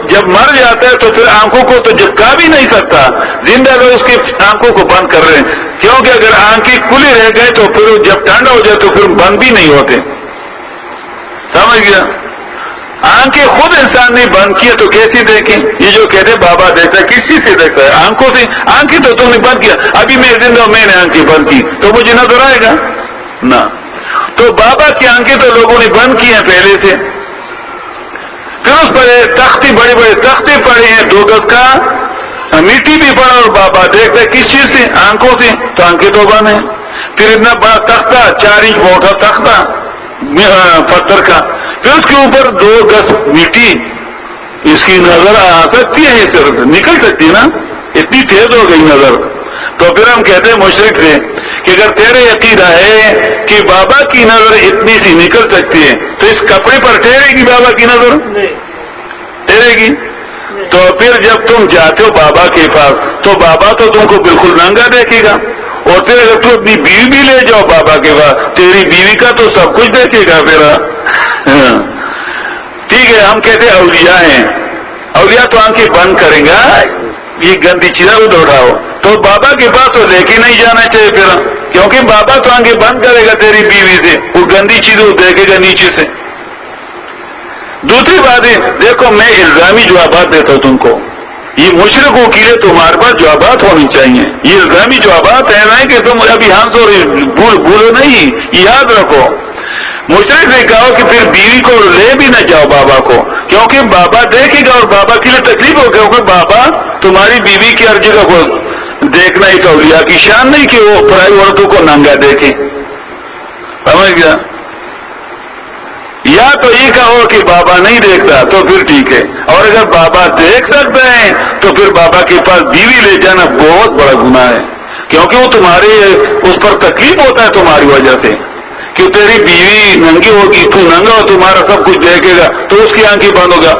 جب مر جاتا ہے تو پھر آنکھوں کو تو جھپکا بھی نہیں سکتا، زندہ لوگ اس کی آنکھوں کو بند کر رہے ہیں، کیونکہ اگر آنکھیں کھلی رہ گئے تو پھر جب ٹھنڈا ہو جائے تو پھر بند بھی نہیں ہوتے، سمجھ گیا؟ آنکھیں خود انسان نے بند کیے تو کیسی دیکھیں؟ یہ جو کہتے بابا دیکھتا ہے، کس چیز سے دیکھتا ہے؟ آنکھوں سے۔ آنکھیں تو تم نے بند کیا، ابھی میں زندہ میں نے آنکھیں بند کی تو مجھے نظر آئے گا نہ؟ تو بابا کی آنکھیں تو لوگوں نے بند کی ہیں پہلے سے، پھر اس پر تختے، بڑے بڑے تختے پڑے ہیں 2 گز کا، مٹی بھی پڑا، اور بابا دیکھتا ہے کس چیز سے؟ آنکھوں سے، تو آنکھیں تو بند ہیں۔ پھر اتنا بڑا تختہ، 4 انچ موٹا تختہ پتھر کا، پھر اس کے اوپر 2 گز مٹی، اس کی نظر آ سکتی ہے، اس طرح نکل سکتی ہے نا؟ اتنی تیز ہو گئی نظر۔ تو پھر ہم کہتے ہیں مشرک سے کہ اگر تیرے عقیدہ ہے کہ بابا کی نظر اتنی سی نکل سکتی ہے تو اس کپڑے پر ٹھہرے گی بابا کی نظر؟ ٹھہرے گی؟ تو پھر جب تم جاتے ہو بابا کے پاس تو بابا تو تم کو بالکل ننگا دیکھے گا، اور پھر اگر تم اپنی بیوی بھی لے جاؤ بابا کے پاس، تیری بیوی کا تو سب کچھ دیکھے گا پھر۔ ٹھیک ہے، ہم کہتے ہیں اولیاء ہیں، اولیاء تو آنکھیں بند کریں گا، یہ گندی چیزیں ادھر اٹھاؤ، تو بابا کے پاس تو لے کے نہیں جانا چاہیے، پھر کیونکہ بابا تو آنکھیں بند کرے گا تیری بیوی سے، وہ گندی چیزیں وہ دیکھے گا نیچے سے۔ دوسری بات ہے، دیکھو میں الزامی جوابات دیتا ہوں تم کو، یہ مشرکوں کے لیے تمہارے پاس جوابات ہونی چاہیے، یہ الزامی جوابات ہے نا کہ تم ابھی ہنس اور بھولو نہیں، یاد رکھو۔ مشرک نے کہا کہ پھر بیوی کو لے بھی نہ جاؤ بابا کو، کیونکہ بابا دیکھے گا اور بابا کے لیے تکلیف ہوگی، کیونکہ بابا تمہاری بیوی کی ہر جگہ کو دیکھنا ہی تو اولیاء کی شان نہیں کہ وہ پرائی عورتوں کو ننگا دیکھے، سمجھ گیا؟ یا تو یہ کہو کہ بابا نہیں دیکھتا تو پھر ٹھیک ہے، اور اگر بابا دیکھ سکتا ہے تو پھر بابا کے پاس بیوی لے جانا بہت بڑا گناہ ہے، کیونکہ وہ تمہارے اس پر تکلیف ہوتا ہے تمہاری وجہ سے، کہ تیری بیوی ننگی ہوگی، تو ننگا ہو، تمہارا سب کچھ دیکھے گا تو اس کی آنکھیں بند ہوگا۔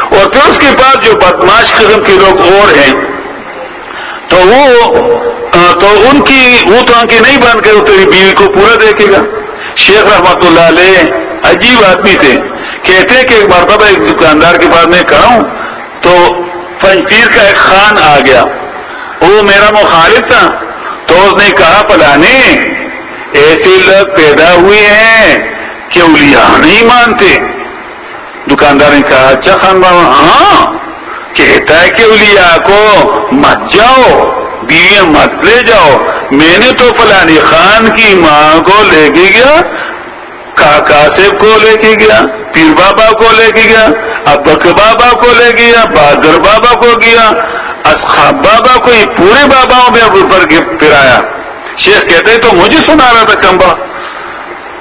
اور پھر اس کے پاس جو بدماش قسم کے لوگ اور ہیں تو ان کی وہ تو آنکھیں نہیں بند کرے، تیری بیوی کو پورا دیکھے گا۔ شیخ رحمت اللہ علیہ عجیب آدمی تھے، کہتے کہ ایک مرتبہ ایک دکاندار کے پاس میں کھڑا ہوں تو پنجپیر کا ایک خان آ گیا، وہ میرا مخالف تھا، تو اس نے کہا فلانے ایسے لوگ پیدا ہوئے ہیں کہ اولیاء نہیں مانتے۔ دکاندار نے کہا اچھا خان بابا، ہاں کہتا ہے کہ اولیاء کو مت جاؤ، بیویاں مت لے جاؤ، میں نے تو فلانی خان کی ماں کو لے کے گیا، کاکا صاحب کو لے کے گیا، پیر بابا کو لے کے گیا، ابک بابا کو لے گیا، بہادر بابا کو گیا، اصحاب بابا کو، یہ پورے باباؤں میں اوپر پھرایا۔ شیخ کہتے ہیں تو مجھے سنا رہا تھا کمبا،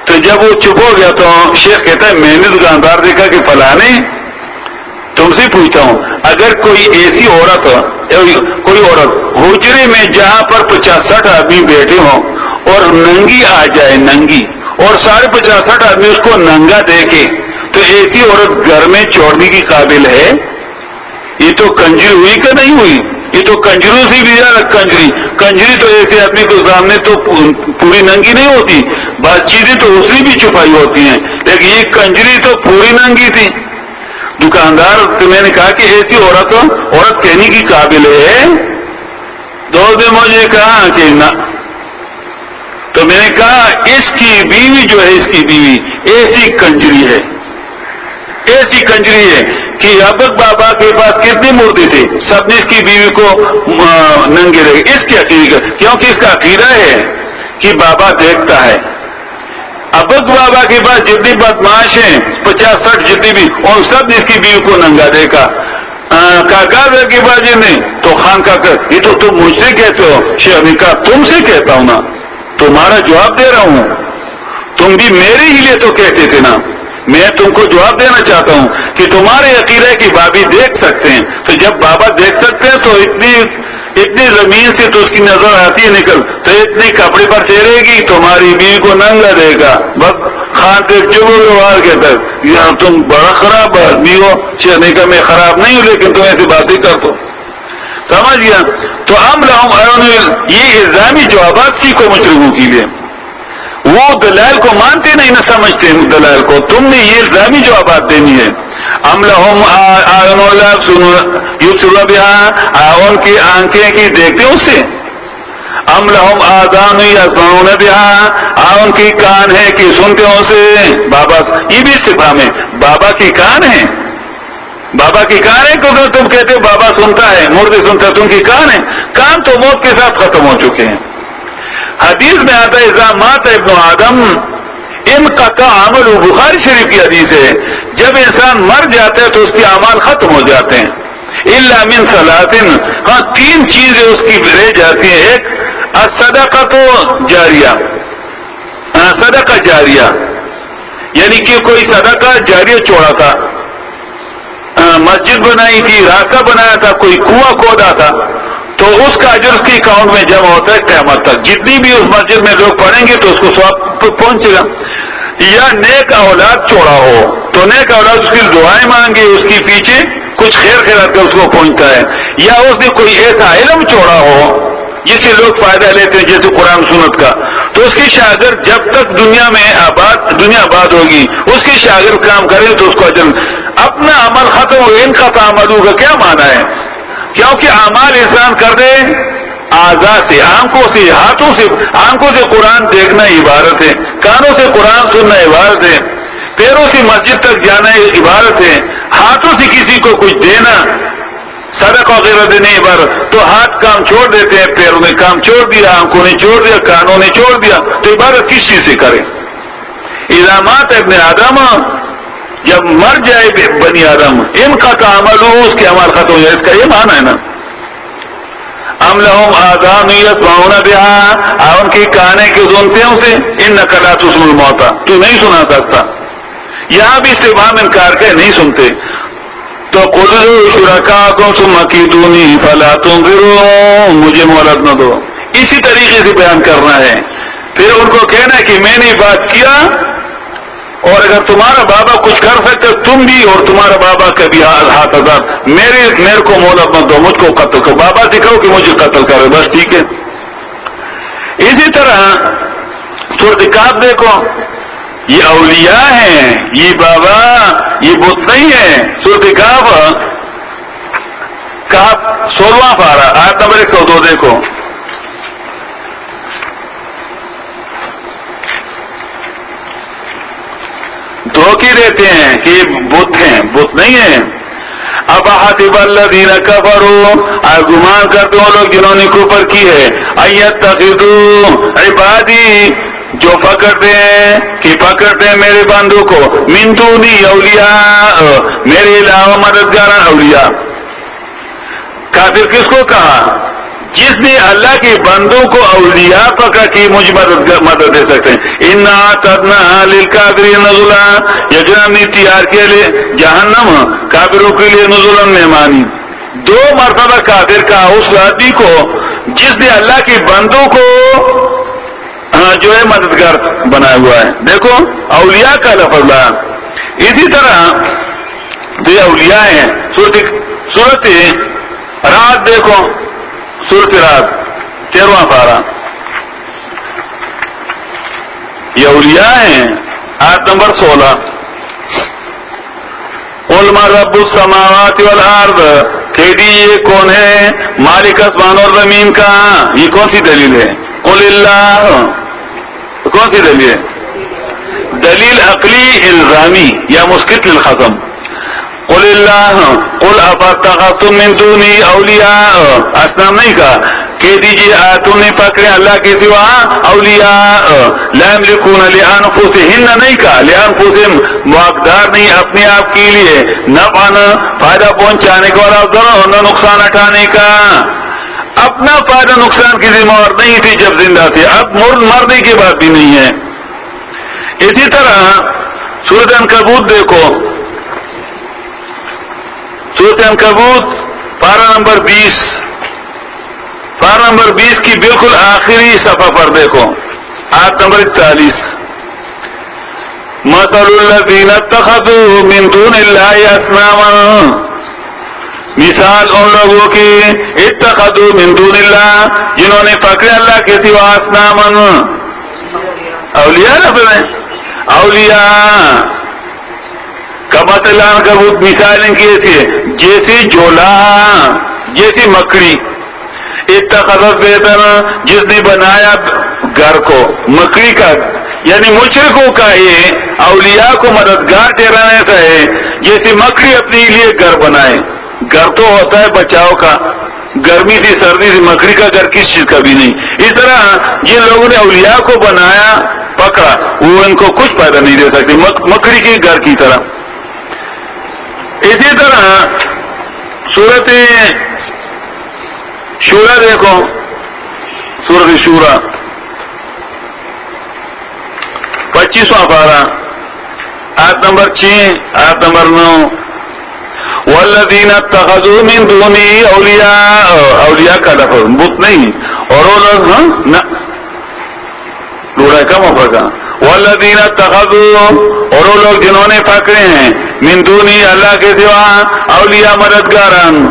تو جب وہ چپ ہو گیا تو شیخ کہتا ہے میں نے دکاندار دیکھا کہ فلانے تم سے پوچھتا ہوں، اگر کوئی ایسی عورت حجرے میں جہاں پر 50-60 آدمی بیٹھے ہوں اور ننگی آ جائے، ننگی، اور سارے 50-60 آدمی اس کو ننگا دیکھے، تو ایسی عورت گھر میں چھوڑنے کی قابل ہے؟ یہ تو کنجری ہوئی کہ نہیں ہوئی؟ یہ تو کنجروں سے بھی زیادہ کنجری تو ایسے آدمی کو سامنے تو پوری ننگی نہیں ہوتی، بعض چیزیں تو اس نے بھی چھپائی ہوتی ہیں، لیکن یہ کنجری تو پوری ننگی تھی۔ دکاندار میں نے کہا کہ ایسی عورت کہنے کی قابل ہے؟ دوست نے مجھے کہا کہ نہ، تو میں نے کہا اس کی بیوی جو ہے، اس کی بیوی ایسی کنجری ہے، ایسی کنجری ہے کہ ابک بابا کے پاس کتنے مردے تھے، سب نے اس کی بیوی کو ننگے رہے، اس کے عقیدے کا، کیونکہ اس کا عقیدہ ہے کہ بابا دیکھتا ہے۔ ابک بابا کے پاس جتنی بدماش ہیں 50-60 جتنی بھی، ان سب نے اس کی بیوی کو ننگا دیکھا۔ کاکا کے پاس جی نہیں، تو خان کاکا یہ تو تم مجھ سے کہتے ہو، شیخ نے کہا تم سے کہتا ہوں نا، تمہارا جواب دے رہا ہوں، تم بھی میرے ہی لیے تو کہتے تھے نا، میں تم کو جواب دینا چاہتا ہوں کہ تمہارے عقیدہ ہے کہ بابی دیکھ سکتے ہیں، تو جب بابا دیکھ سکتے ہیں تو اتنی زمین سے تو اس کی نظر آتی ہے نکل، تو اتنے کپڑے پر چہرے گی، تمہاری بیوی کو ننگا دے گا، بس خان سے چپ وار کے تک، یہاں تم بڑا خراب آدمی ہو۔ شیخ کا میں خراب نہیں ہوں لیکن تم ایسی باتیں کر دو، سمجھ گیا؟ تو یہ الزامی جوابات سیکھو مشرکوں کے لیے، وہ دلائل کو مانتے نہیں، نہ سمجھتے دلائل کو، تم نے یہ الزامی جوابات دینی ہے۔ ام لہم آذان یبصرون بہا، ان کی آنکھیں کی دیکھتے اس سے، ام لہم آذان یسمعون بہا، ان کی کان ہے کہ سنتے ہیں اسے۔ بابا یہ بھی استفہام ہے، بابا کی کان ہے، بابا کی کان ہے، کیونکہ تم کہتے ہو بابا سنتا ہے، مردے سنتا ہے، تم کی کان ہے، کان تو موت کے ساتھ ختم ہو چکے ہیں۔ حدیث میں آتا ہے اذا مات ابن آدم انقطع عمل، بخاری شریف کی حدیث ہے، جب انسان مر جاتا ہے تو اس کے اعمال ختم ہو جاتے ہیں، الا من ثلاث، ہاں 3 چیزیں اس کی رہ جاتی ہیں، ایک الصدقۃ جاریہ، صدقہ جاریہ، یعنی کہ کوئی صدقہ جاریہ چھوڑا تھا، مسجد بنائی تھی، راستہ بنایا تھا، کوئی کنواں کھودا تھا، تو اس کا اجر اس کے اکاؤنٹ میں جمع ہوتا ہے قیامت تک، جتنی بھی اس مسجد میں لوگ پڑھیں گے تو اس کو ثواب پہنچے گا۔ یا نیک اولاد چھوڑا ہو تو نیک اولاد اس کی دعائیں مانگے، اس کے پیچھے کچھ خیر خیرات کا اس کو پہنچتا ہے، یا اس نے کوئی ایسا علم چھوڑا ہو جس سے لوگ فائدہ لیتے ہیں جیسے قرآن سنت کا، تو اس کے شاگرد جب تک دنیا آباد ہوگی اس کے شاگرد کام کریں تو اس کو اجر۔ اپنا عمل ختم ہو، ان کا تعمل کا کیا معنی ہے؟ کیونکہ اعمال انسان کر دے اعضاء سے، آنکھوں سے، ہاتھوں سے، آنکھوں سے قرآن دیکھنا عبادت ہے، کانوں سے قرآن سننا عبادت ہے، پیروں سے مسجد تک جانا عبادت ہے، ہاتھوں سے کسی کو کچھ دینا، صدقہ وغیرہ دینے عبادت، تو ہاتھ کام چھوڑ دیتے ہیں، پیروں نے کام چھوڑ دیا، آنکھوں نے چھوڑ دیا، کانوں نے چھوڑ دیا، تو عبادت کس چیز سے کرے؟ اذا مات ابن آدم، جب مر جائے بنی آدم، انقطع عملہ، اس کے عمل ختم ہو جائے، اس کا یہ معنی ہے نا. ام لہم آذان یسمعون بہا، ان کی کانیں کے سنتے ہیں اسے، انک لا تسمع الموتى، تو نہیں سنا سکتا. یہاں بھی استفہام انکار کے نہیں سنتے. تو قل شرکاکم ثم کیدونی فلا تنظرون، مجھے مہلت نہ دو. اسی طریقے سے بیان کرنا ہے. پھر ان کو کہنا ہے کہ میں نے بات کیا، اور اگر تمہارا بابا کچھ کر سکتے تم بھی اور تمہارا بابا کا بھی ہاتھ ہزار، میرے کو مہلت مت دو، مجھ کو قتل کرو. بابا سے کہو کہ مجھے قتل کرو، بس ٹھیک ہے. اسی طرح سورۃ کہف دیکھو، یہ اولیاء ہیں، یہ بابا، یہ بت نہیں ہے. سورۃ کہف 16واں پارہ آیت نمبر 102 دیکھو. دھوکے دیتے ہیں کہ یہ بت ہیں، بت نہیں ہیں. اب حسب الذین کفروا، گمان کرتے ہیں لوگ جنہوں نے کفر کی ہے، ایتخذوا عبادی، جو پکڑتے ہیں کہ پکڑتے ہیں میرے بندوں کو، من دونی اولیاء، میرے علاوہ مددگاران اولیاء. کافر کس کو کہا؟ جس نے اللہ کے بندوں کو اولیاء پکڑ کے مجھ مدد دے سکتے ہیں. انا اعتدنا للکافرین نزلا، یقینا ہم نے تیار کیا لے جہنم کافروں کے لیے نزلا مہمانی. 2 مرتبہ کافر کہا اس آدمی کو جس نے اللہ کے بندوں کو جو ہے مددگار بنایا ہوا ہے. دیکھو اولیاء کا لفظ. اسی طرح یہ اولیاء ہیں. سورۃ رات دیکھو، سورۃ رات 13واں پارہ، یہ اولیاء ہیں. آیت نمبر 16، قل من رب السماوات والارض، کہہ دیجیے کون ہے مالک آسمان اور زمین کا. یہ کون سی دلیل ہے؟ قل اللہ. کون سی دلیل ہے؟ دلیل عقلی الزامی یا مسکت للختم. قل اللہ، قل افاتخذتم من دونی اولیاء، اصنام نہیں کہا. کہہ دیجیے تم نے پکڑے اللہ کے سوا اولیاء، لا یملکون لانفسہن نہیں کہا، لانفسہم واقدار نہیں اپنے آپ کے لیے، نفعا فائدہ پہنچانے کا، اور نہ نقصان ہٹانے کا. اپنا فائدہ نقصان کی ذمہ دار نہیں تھی جب زندہ تھے، اب مرنے کے بعد بھی نہیں ہے. اسی طرح سورۃ عنکبوت دیکھو، سورۃ عنکبوت پارہ نمبر 20 کی بالکل آخری صفحہ پر دیکھو، آیت نمبر 41. مثل الذین اتخذوا من دون اللہ اصناما، مثال ان لوگوں کی اتخذوا من دون اللہ، جنہوں نے پکڑے اللہ کے سوا اصناما، اولیاء لفظ ہیں، اولیاء. کمثل عنکبوت، مثال ان کی ایسی ہے جیسی جولا، جیسی مکڑی. اتخذت بیتن، جس نے بنایا گھر کو، مکڑی کا، یعنی مشرکوں کا یہ اولیاء کو مددگار ٹھہرانے سے ہے جیسے مکڑی اپنے لیے گھر بنائے. گھر تو ہوتا ہے بچاؤ کا، گرمی سے سردی سے، مکڑی کا گھر کس چیز کا بھی نہیں. اس طرح جن لوگوں نے اولیاء کو بنایا پکڑا، وہ ان کو کچھ فائدہ نہیں دے سکتے، مکڑی کے گھر کی طرح. اسی طرح سورۃ شورا دیکھو، سورۃ شورا 25واں پارہ آیت نمبر 6 آیت نمبر 9. والذین اتخذوا من دونہ اولیاء، اولیاء کا لفظ بت نہیں، اور وہ لوگ لوڑا کم ہو گا. والذین اتخذوا، اور وہ لوگ جنہوں نے پکڑے ہیں من دونہ اللہ کے سوا اولیاء مددگاران،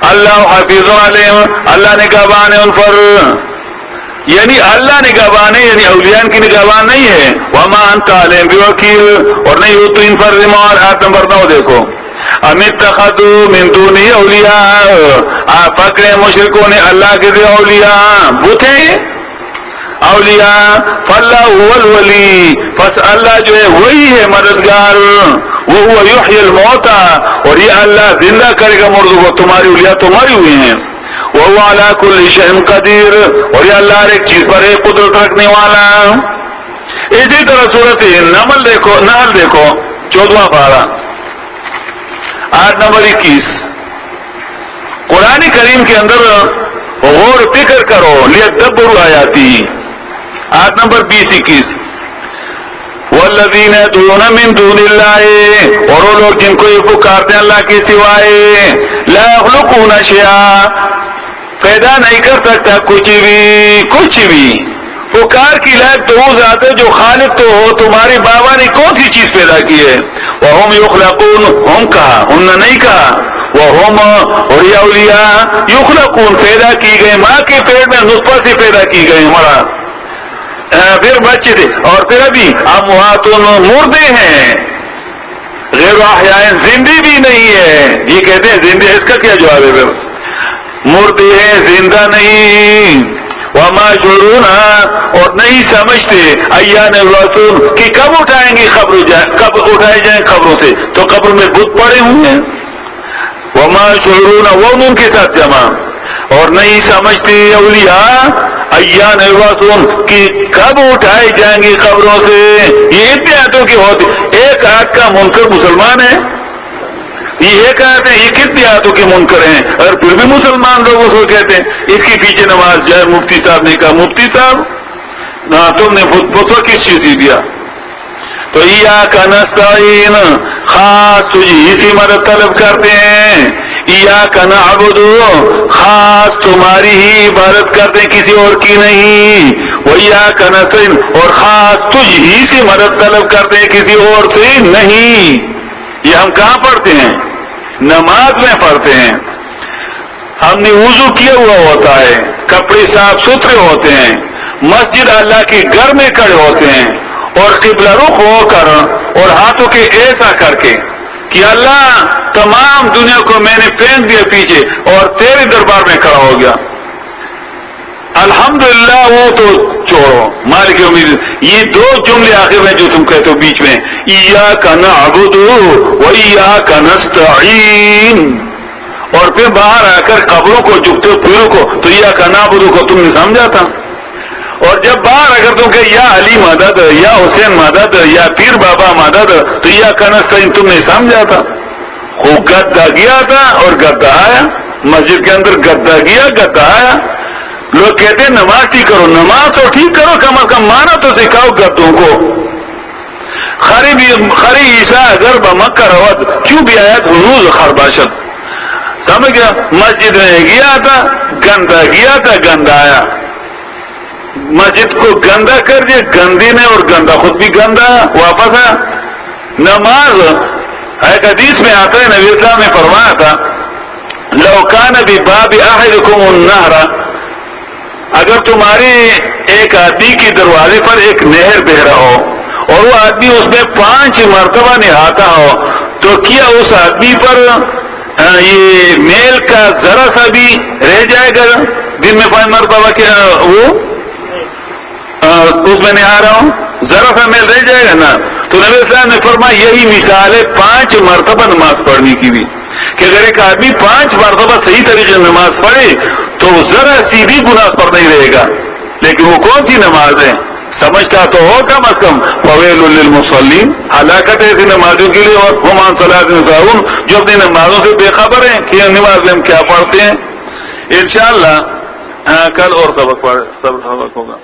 اللہ حافظ علیہم، اللہ نگہبان ہے ان پر. یعنی اللہ نگہبان ہے، یعنی اولیاء کی نگہبان نہیں ہے. وما انت علیہم بوکیل، اور نہیں ہو تو ان پر ذمہ دار. آیت نمبر 9 دیکھو، ام اتخذوا من دونه اولیاء، پکڑے مشرکوں نے اللہ کے اولیاء بوتے اولیاء، فاللہ هو الولی، پس اللہ جو ہے وہی ہے مددگار، وہ یحیی الموتى، اور یہ اللہ زندہ کرے گا مردوں کو، تمہاری اولیاء تو مری ہوئی ہیں، وهو على كل شيء قدیر، اور یہ اللہ ہر ایک چیز پر ایک قدرت رکھنے والا۔ اسی طرح صورت نحل دیکھو 14واں پارہ آیت نمبر 21، قرآن کریم کے اندر غور فکر کرو، لیدبروا آیاتی، آیت نمبر 20-21، والذین یدعون من دون اللہ، اور وہ لوگ جن کو یہ پکارتے ہیں اللہ کے سوائے، لا یخلقون شیئا، پیدا نہیں کر سکتا کچھ بھی، پکار کی لائق تو وہ ذات ہے جو خالق تو ہو، تمہاری بابا نے کون سی چیز پیدا کی ہے، وہم یخلقون، ہم کہا، انہوں نے نہیں کہا، وہم، اور یہ اولیاء یخلقون پیدا کی گئے، ماں کے پیٹ میں نطفہ سے پیدا کی گئے، ہمارا پھر بچے تھے، اور پھر ابھی اموات مردے ہیں، غیر احیاء زندے بھی نہیں ہے، یہ کہتے ہیں زندے، اس کا کیا جواب ہے؟ پھر مردے ہیں زندہ نہیں، وما شعورون، اور نہیں سمجھتے، ایان یبعثون، کہ کب اٹھائیں گے کب اٹھائے جائیں قبروں سے، تو قبر میں بت پڑے ہوں گے، وما شعورون، وہ ان کے ساتھ جمع، اور نہیں سمجھتے اولیاء ایان یبعثون، کہ کب اٹھائے جائیں گے قبروں سے، یہ اتنے آیتوں کی ہوتی، ایک آیت کا منکر مسلمان ہے، یہ ایک آیت ہے، یہ کتنے آیتوں کے منکر ہیں، اور پھر بھی مسلمان لوگ اس کو کہتے ہیں اس کے پیچھے نماز جائے۔ مفتی صاحب نے کہا، مفتی صاحب تم نے فتویٰ کس چیز سے دیا؟ تو ایاک نستعین، خاص تجھی سے مدد طلب کرتے ہیں، ایاک نعبد، خاص تمہاری ہی عبادت کرتے ہیں، کسی اور کی نہیں، وایاک نستعین، اور خاص تجھی سے مدد طلب کرتے ہیں، کسی اور سے نہیں۔ یہ ہم کہاں پڑھتے ہیں؟ نماز میں پڑھتے ہیں، ہم نے وضو کیا ہوا ہوتا ہے، کپڑے صاف ستھرے ہوتے ہیں، مسجد اللہ کے گھر میں کھڑے ہوتے ہیں، اور قبلہ رخ ہو کر اور ہاتھوں کے ایسا کر کے کہ اللہ تمام دنیا کو میں نے پھینک دیا پیچھے اور تیرے دربار میں کھڑا ہو گیا، الحمدللہ، وہ تو چھوڑو، مالک یوم الدین، یہ دو جملے آخر میں جو تم کہتے ہو بیچ میں، ایاک نعبد و ایاک نستعین، اور پھر باہر آ کر قبروں کو جھکتے پیروں کو، تو ایاک نعبد کو تم نے سمجھا تھا، اور جب باہر اگر تم کہ یا علی مدد، یا حسین مدد، یا پیر بابا مدد، تو ایاک نستعین تم نے سمجھا تھا۔ خوب گدا گیا تھا اور گدا آیا، مسجد کے اندر گدا گیا گدا آیا، لوگ کہتے ہیں نماز ٹھیک کرو، نماز تو ٹھیک کرو، کم از کم مانا تو سکھاؤ گدوں کو۔ خری عیسیٰ اگر بمکہ روت، کیوں بھی آیت حنوز خرباشت، سمجھ گیا، مسجد میں گیا تھا گندا، گیا تھا گندا آیا، مسجد کو گندا کر دیا گندے نے، اور گندا خود بھی گندا واپس آیا۔ نماز ایک حدیث میں آتا ہے، نبی اسلام نے فرمایا تھا، لو کان بباب احدکم النہر، اگر تمہارے ایک آدمی کے دروازے پر ایک نہر بہ رہا ہو اور وہ آدمی اس میں 5 مرتبہ نہاتا ہو، تو کیا اس آدمی پر یہ میل کا ذرا سا بھی رہ جائے گا؟ دن میں 5 مرتبہ کیا وہ اس میں نہا رہا ہوں، ذرا سا میل رہ جائے گا نا؟ تو نبی اسلام نے فرمایا یہی مثال ہے 5 مرتبہ نماز پڑھنے کی بھی، کہ اگر ایک آدمی 5 مرتبہ صحیح طریقے سے نماز پڑھے تو ذرا سی بھی گناہ پر نہیں رہے گا، لیکن وہ کون سی نماز ہے سمجھتا تو ہو کم از کم، فویل للمصلین، ہلاکت ہے ایسی نمازوں کے لیے، اور ہم عن صلاتہم ساہون، جو اپنی نمازوں سے بے خبر ہیں کہ نماز میں ہم کیا پڑھتے ہیں۔ انشاءاللہ کل اور سبق ہوگا۔